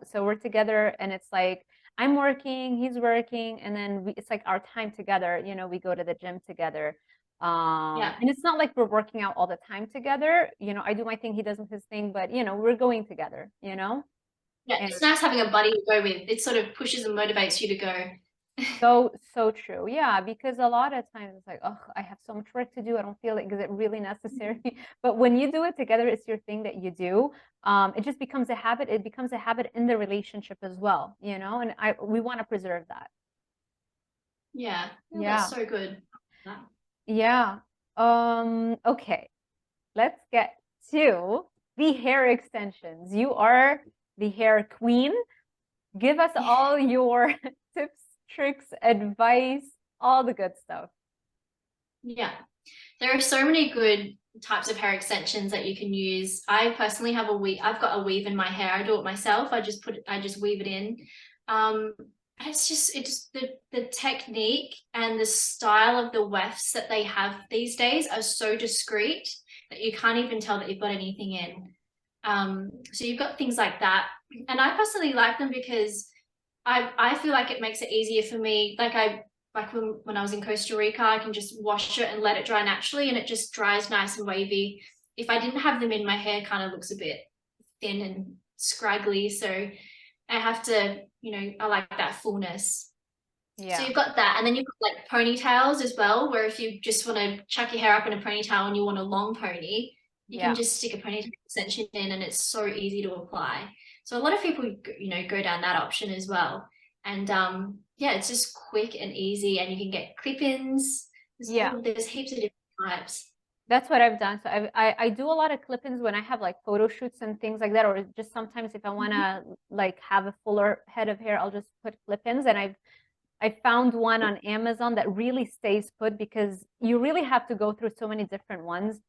so we're together and it's like I'm working, he's working, and then it's like our time together, we go to the gym together. Yeah. And it's not like we're working out all the time together, I do my thing, he does his thing, but we're going together, Yeah, and it's nice having a buddy to go with. It sort of pushes and motivates you to go. so true. Yeah, because a lot of times it's like, oh, I have so much work to do. I don't feel like, is it really necessary? But when you do it together, it's your thing that you do. It just becomes a habit. It becomes a habit in the relationship as well, and we want to preserve that. Yeah. Yeah, that's Yeah. so good. Yeah. Okay. Let's get to the hair extensions. You are the hair queen. Give us all your tips, tricks, advice, all the good stuff. Yeah. There are so many good types of hair extensions that you can use. I personally have I've got a weave in my hair. I do it myself. I just weave it in. Um, it's just the technique and the style of the wefts that they have these days are so discreet that you can't even tell that you've got anything in. So you've got things like that. And I personally like them because I feel like it makes it easier for me. Like when I was in Costa Rica, I can just wash it and let it dry naturally, and it just dries nice and wavy. If I didn't have them in, my hair kind of looks a bit thin and scraggly. So I have to, I like that fullness. So Yeah. you've got that. And then you've got like ponytails as well, where if you just want to chuck your hair up in a ponytail and you want a long pony, you can just stick a ponytail extension in, and it's so easy to apply. So a lot of people, go down that option as well. And yeah, it's just quick and easy, and you can get clip-ins. There's heaps of different types. That's what I've done. So I do a lot of clip-ins when I have like photo shoots and things like that, or just sometimes if I want to like have a fuller head of hair, I'll just put clip-ins. And I found one on Amazon that really stays put, because you really have to go through so many different ones.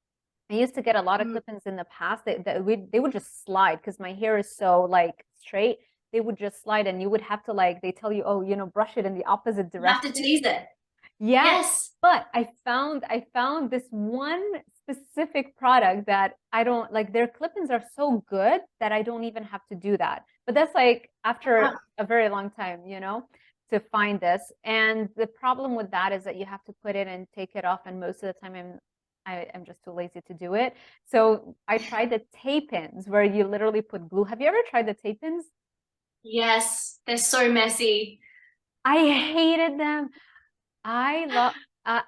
I used to get a lot of clip-ins in the past that they would just slide because my hair is so like straight. They would just slide, and you would have to like, they tell you, oh, brush it in the opposite You have direction. to tease it. Yeah, Yes. but I found this one specific product that I don't like. Their clip-ins are so good that I don't even have to do that. But that's like after a very long time, you know, to find this. And the problem with that is that you have to put it and take it off. And most of the time I'm just too lazy to do it. So I tried the tape-ins where you literally put glue. Have you ever tried the tape-ins? Yes, they're so messy. I hated them. I love,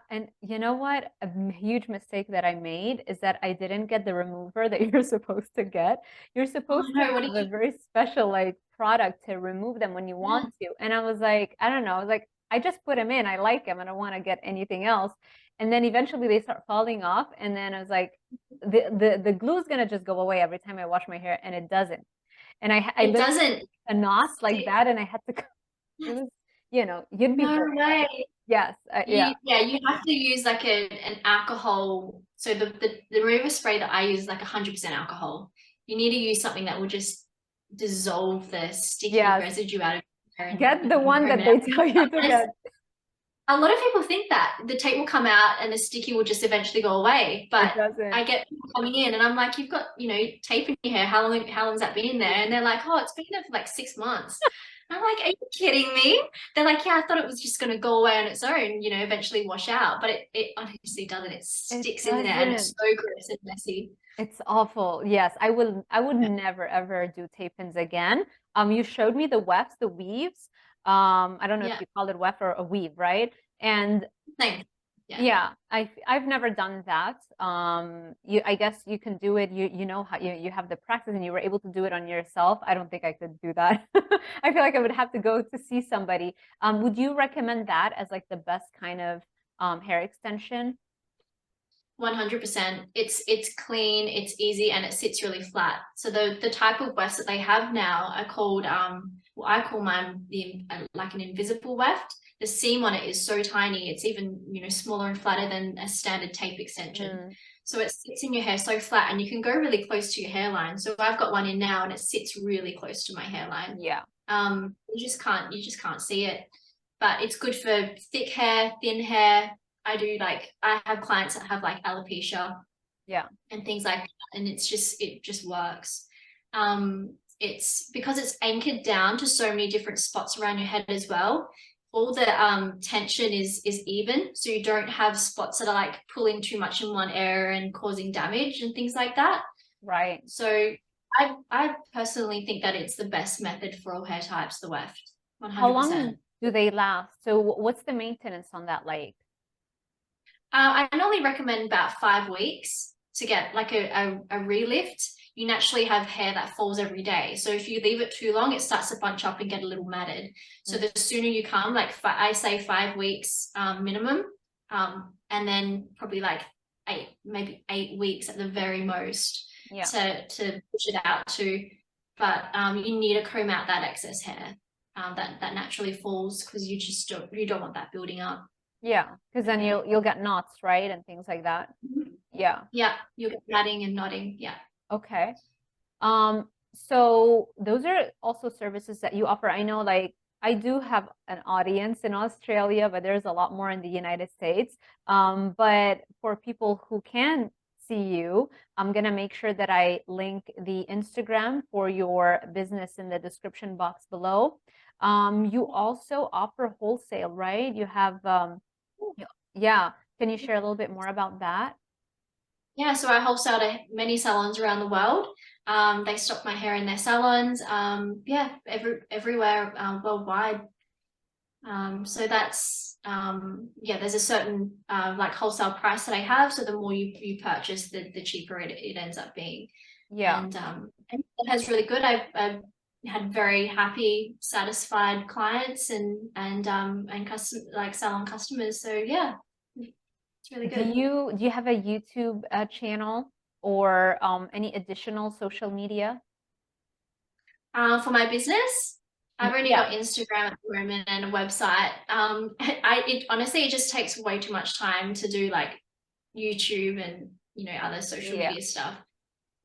and you know what? A huge mistake that I made is that I didn't get the remover that you're supposed to get. You're Oh supposed to no, what have did a you? very special like product to remove them when you Yeah, want to. And I was like, I don't know. I was like, I just put them in. I like them. I don't want to get anything else. And then eventually they start falling off. And then I was like, the glue is gonna just go away every time I wash my hair, and it doesn't. And I it literally doesn't a knot like stick. that, and I had to. It was, you know, you'd be No bored. way. Yes, yeah. You have to use like an alcohol. So the remover spray that I use is like 100% alcohol. You need to use something that will just dissolve the sticky Yes. residue out of your hair Get the and one comb that it out. they tell you to And get. a lot of people think that the tape will come out and the sticky will just eventually go away. It But I doesn't. get people coming in and I'm like, you've got, tape in your hair. How long's that been in there? And they're like, oh, it's been there for like 6 months. And I'm like, are you kidding me? They're like, yeah, I thought it was just going to go away on its own, eventually wash out. But it honestly doesn't. It It sticks in there and it's doesn't. so gross and messy. It's awful. Yes, I would never ever do tape ins again. You showed me the wefts, the weaves. I don't know if Yeah, you call it weft or a weave, right? And same. Yeah. yeah, I've never done that. I guess you can do it. You know how you have the practice and you were able to do it on yourself. I don't think I could do that. I feel like I would have to go to see somebody. Would you recommend that as like the best kind of hair extension? 100%. It's clean, it's easy, and it sits really flat. So the type of wefts that they have now are called well, I call mine like an invisible weft. The seam on it is so tiny, it's even smaller and flatter than a standard tape extension. Mm, So it sits in your hair so flat, and you can go really close to your hairline. So I've got one in now, and it sits really close to my hairline. yeah, You just can't see it, but it's good for thick hair, thin hair. I have clients that have like alopecia yeah. and things like that, and it just works. It's because it's anchored down to so many different spots around your head as well. All the tension is even, so you don't have spots that are like pulling too much in one area and causing damage and things like that. Right. So I personally think that it's the best method for all hair types, the weft, How long 100%. do they last? So what's the maintenance on that like? I normally recommend about 5 weeks to get like a relift. You naturally have hair that falls every day. So if you leave it too long, it starts to bunch up and get a little matted. So Mm, the sooner you come, like I say 5 weeks minimum, and then probably like maybe 8 weeks at the very most yeah. to push it out to. But you need to comb out that excess hair that naturally falls, because you don't want that building up. Yeah, because then Yeah. you'll get knots, right? And things like that. Yeah. Yeah, you'll get matting and nodding. Yeah. Okay. So those are also services that you offer. I know like I do have an audience in Australia, but there's a lot more in the United States. But for people who can see you, I'm gonna make sure that I link the Instagram for your business in the description box below. You also offer wholesale, right? You have yeah. Can you share a little bit more about that? Yeah, so I wholesale to many salons around the world. They stock my hair in their salons. Yeah, everywhere worldwide. So that's yeah, there's a certain like wholesale price that I have. So the more you purchase, the cheaper it ends up being. Yeah. And it has really good. I've had very happy, satisfied clients and custom like salon customers. So yeah, it's really good. Do you have a YouTube channel or any additional social media? For my business, I've only Yeah. got Instagram at the moment and a website. Honestly, it just takes way too much time to do like YouTube and other social Yeah. media stuff.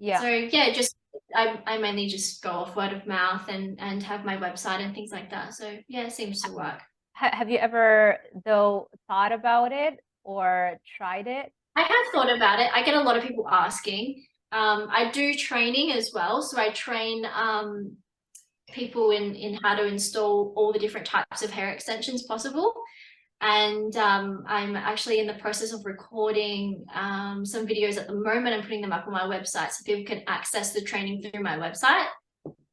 Yeah. So yeah, just I mainly just go off word of mouth and have my website and things like that. So yeah, it seems to work. Have you ever though thought about it or tried it? I have thought about it. I get a lot of people asking. I do training as well. So I train people in how to install all the different types of hair extensions possible. And I'm actually in the process of recording some videos at the moment and putting them up on my website so people can access the training through my website.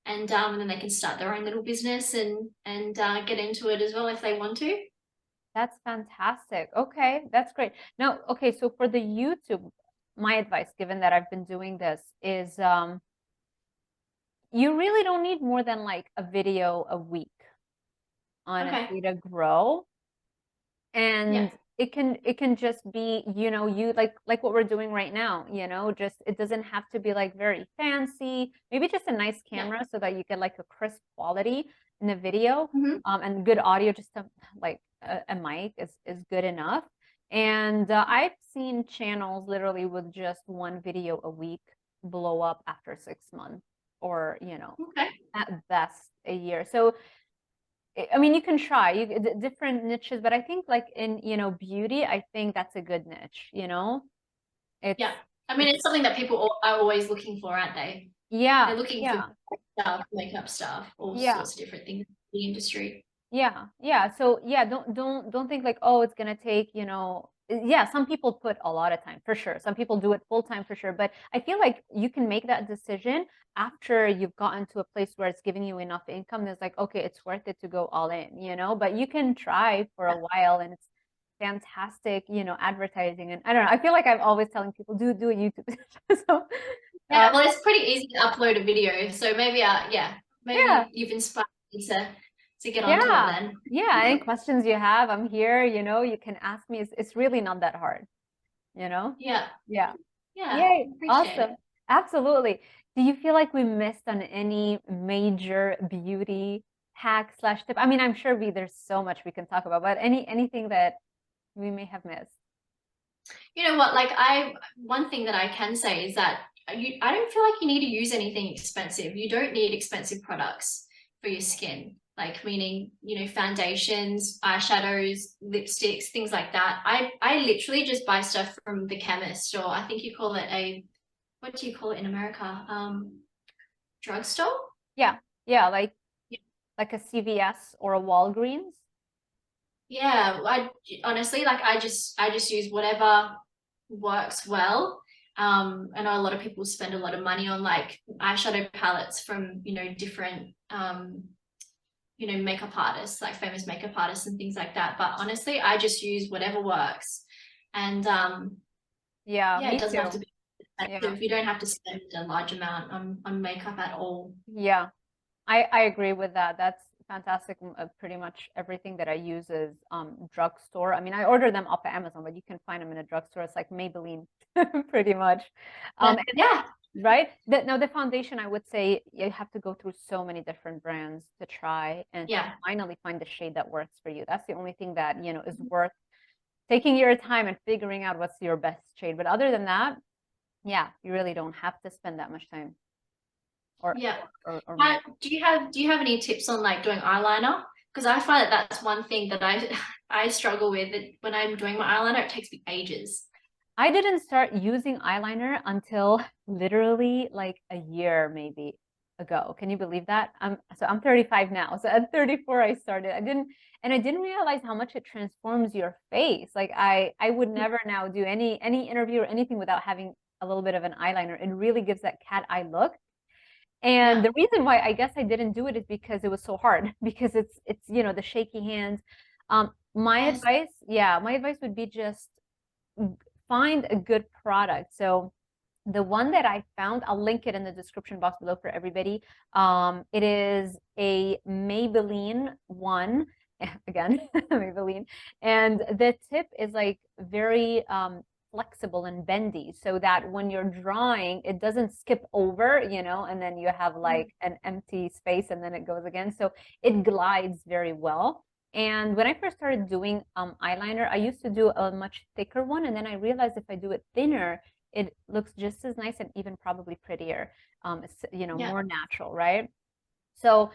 And then they can start their own little business and get into it as well if they want to. That's fantastic. Okay, that's great. Now, okay, so for the YouTube, my advice, given that I've been doing this, is you really don't need more than like a video a week, Okay. honestly, to grow. Yeah. And it can just be, you like what we're doing right now, just it doesn't have to be like very fancy, maybe just a nice Yeah. camera so that you get like a crisp quality in the video, Mm-hmm. and good audio, just like a mic is good enough. And I've seen channels literally with just one video a week blow up after 6 months, or Okay. at best a year. So I mean, you can try different niches, but I think like in, beauty, I think that's a good niche, It's Yeah. I mean, it's it's something that people are always looking for, aren't they? yeah, They're looking for yeah, stuff, makeup stuff, all yeah. sorts of different things in the industry. Yeah, yeah. So yeah, don't think like, oh, it's gonna take, yeah, some people put a lot of time for sure. Some people do it full time for sure. But I feel like you can make that decision after you've gotten to a place where it's giving you enough income. That's like, okay, it's worth it to go all in, but you can try for a while, and it's fantastic, advertising. And I don't know, I feel like I'm always telling people, do a YouTube. So Yeah, well, it's pretty easy to upload a video. So maybe, yeah, yeah. maybe you've inspired me to get onto it Yeah. then. Yeah. Any questions you have, I'm here, you can ask me. It's really not that hard, you know? Yeah, Yeah. yeah, Yay. appreciate Awesome. it. Absolutely. Do you feel like we missed on any major beauty hack slash tip? I mean, I'm sure there's so much we can talk about, but anything that we may have missed? You know what? Like one thing that I can say is that I don't feel like you need to use anything expensive. You don't need expensive products for your skin. Like meaning, foundations, eyeshadows, lipsticks, things like that. I literally just buy stuff from the chemist, or I think you call it what do you call it in America? Drugstore? Yeah. Yeah. Like a CVS or a Walgreens. Yeah, I honestly like I just use whatever works well. I know a lot of people spend a lot of money on like eyeshadow palettes from, different makeup artists, like famous makeup artists and things like that. But honestly, I just use whatever works. And Yeah, yeah, it me doesn't have to too. be Yeah. expensive. You don't have to spend a large amount on makeup at all. Yeah. I agree with that. That's fantastic. Pretty much everything that I use is drugstore. I mean, I order them off of Amazon, but you can find them in a drugstore. It's like Maybelline, pretty much. But And, yeah, right? Now the foundation, I would say you have to go through so many different brands to try and to yeah. finally find the shade that works for you. That's the only thing that, is worth taking your time and figuring out what's your best shade. But other than that, yeah, you really don't have to spend that much time or Yeah. or money. Do you have any tips on like doing eyeliner? Because I find that that's one thing that I struggle with. When I'm doing my eyeliner, it takes me ages. I didn't start using eyeliner until literally like a year maybe ago. Can you believe that? I'm 35 now. So at 34 I started. I didn't realize how much it transforms your face. Like I would never now do any interview or anything without having a little bit of an eyeliner. It really gives that cat eye look. And Yeah. the reason why I guess I didn't do it is because it was so hard, because it's the shaky hands. My Yes. advice, yeah, my advice would be just find a good product. So the one that I found, I'll link it in the description box below for everybody. It is a Maybelline one, again, Maybelline, and the tip is like very flexible and bendy, so that when you're drawing, it doesn't skip over, and then you have like an empty space and then it goes again. So it glides very well. And when I first started doing eyeliner, I used to do a much thicker one, and then I realized if I do it thinner, it looks just as nice and even probably prettier. It's, Yeah. more natural, right? So,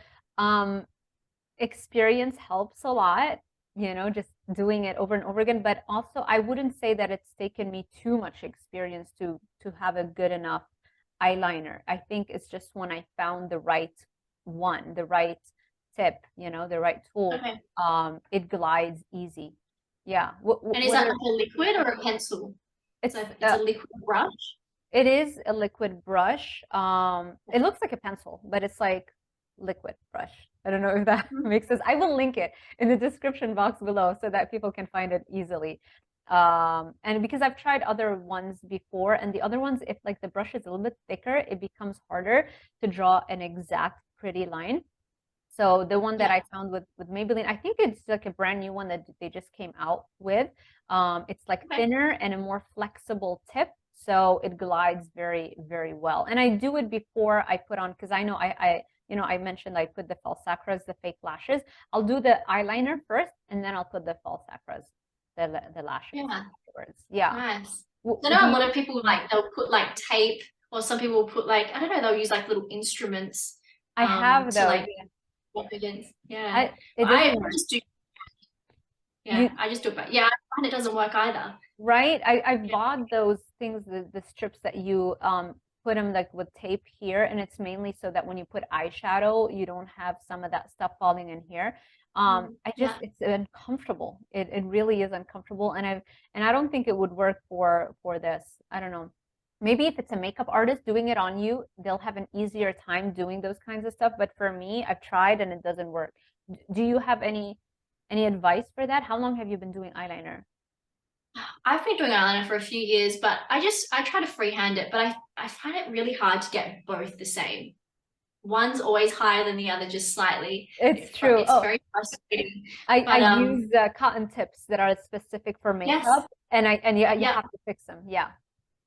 experience helps a lot, just doing it over and over again, but also I wouldn't say that it's taken me too much experience to have a good enough eyeliner. I think it's just when I found the right one, the right tip, you know, the right tool, Okay. it glides easy. Yeah. And is that like a liquid or a pencil? It's So it's a liquid brush. it is a liquid brush. It looks like a pencil, but it's like liquid brush. I don't know if that makes sense. I will link it in the description box below so that people can find it easily. And because I've tried other ones before, and the other ones, if like the brush is a little bit thicker, it becomes harder to draw an exact pretty line. So the one that I found with Maybelline, I think it's like a brand new one that they just came out with. It's like thinner and a more flexible tip, so it glides very, very well. And I do it before I put on, because I know I mentioned I put the false sacras, the fake lashes. I'll do the eyeliner first, and then I'll put the false sacras, the lashes afterwards. Yeah. Nice. I know a lot of people like they'll put like tape, or some people will put like, I don't know, they'll use like little instruments. I have those. To like against. Yeah. I just do. Yeah, I just do it, but yeah, I find it doesn't work either. Right. I bought those things, the strips that you put them like with tape here, and it's mainly so that when you put eyeshadow, you don't have some of that stuff falling in here. It's uncomfortable. It really is uncomfortable, and I don't think it would work for this. I don't know. Maybe if it's a makeup artist doing it on you, they'll have an easier time doing those kinds of stuff. But for me, I've tried and it doesn't work. Do you have any advice for that? How long have you been doing eyeliner? I've been doing eyeliner for a few years, but I try to freehand it, but I find it really hard to get both the same. One's always higher than the other, just slightly. It's true. It's very frustrating. I use cotton tips that are specific for makeup, and you have to fix them. Yeah.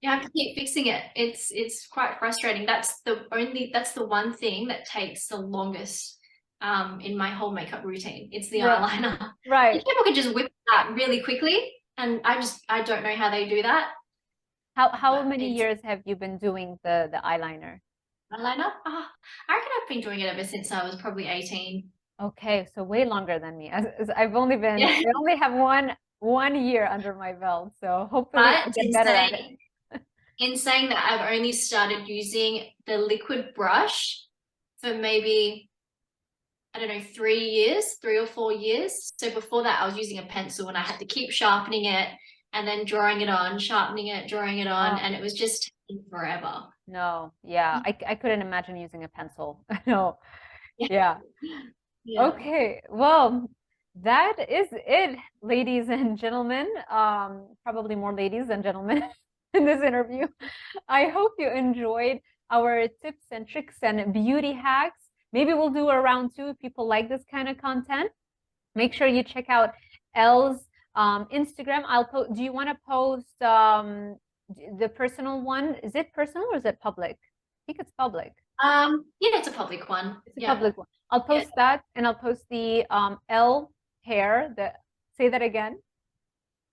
You have to keep fixing it. It's quite frustrating. That's the one thing that takes the longest in my whole makeup routine. It's the eyeliner. Right. People can just whip that really quickly, and I don't know how they do that. How many years have you been doing the eyeliner? Eyeliner? I reckon I've been doing it ever since I was probably 18. Okay, so way longer than me. I've only been I only have one year under my belt, so hopefully I'll get better at it. In saying that, I've only started using the liquid brush for maybe, I don't know, 3 or 4 years. So before that, I was using a pencil, and I had to keep sharpening it and then drawing it on, sharpening it, drawing it on, and it was just taking forever. No, yeah, I couldn't imagine using a pencil. No, yeah. Okay, well, that is it, ladies and gentlemen. Probably more ladies than gentlemen in this interview. I hope you enjoyed our tips and tricks and beauty hacks. Maybe we'll do a round 2 if people like this kind of content. Make sure you check out Elle's Instagram. Do you want to post the personal one? Is it personal or is it public? I think it's public. Yeah, it's a public one. It's a public one. I'll post that, and I'll post the Elle hair. Say that again.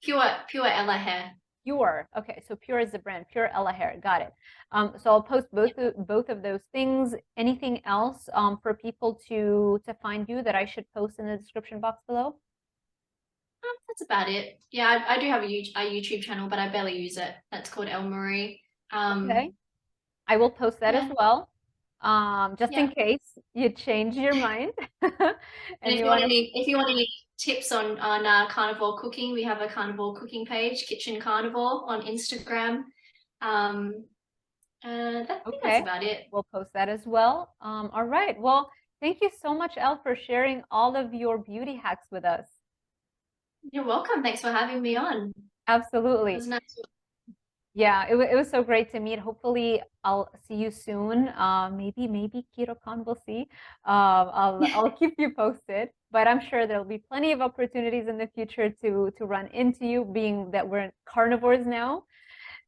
Pure Elle hair. Pure. Okay, so Pure is the brand. Pure Elle hair. Got it. So I'll post both of those things. Anything else for people to find you that I should post in the description box below? That's about it. Yeah, I do have a YouTube channel, but I barely use it. That's called Elle Marie. Okay. I will post that as well. Just in case you change your mind. And if you want any tips on carnivore cooking, we have a carnivore cooking page, Kitchen Carnivore, on Instagram. I think that's about it. We'll post that as well. All right. Well, thank you so much, Elle, for sharing all of your beauty hacks with us. You're welcome. Thanks for having me on. Absolutely. It was nice. Yeah, it was so great to meet. Hopefully I'll see you soon. Maybe KetoCon, we'll see. I'll keep you posted, but I'm sure there'll be plenty of opportunities in the future to run into you, being that we're carnivores now.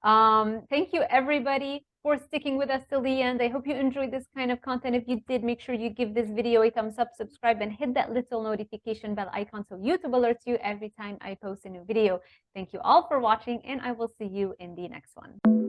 Thank you everybody for sticking with us till the end. I hope you enjoyed this kind of content. If you did, make sure you give this video a thumbs up, subscribe, and hit that little notification bell icon so YouTube alerts you every time I post a new video. Thank you all for watching, and I will see you in the next one.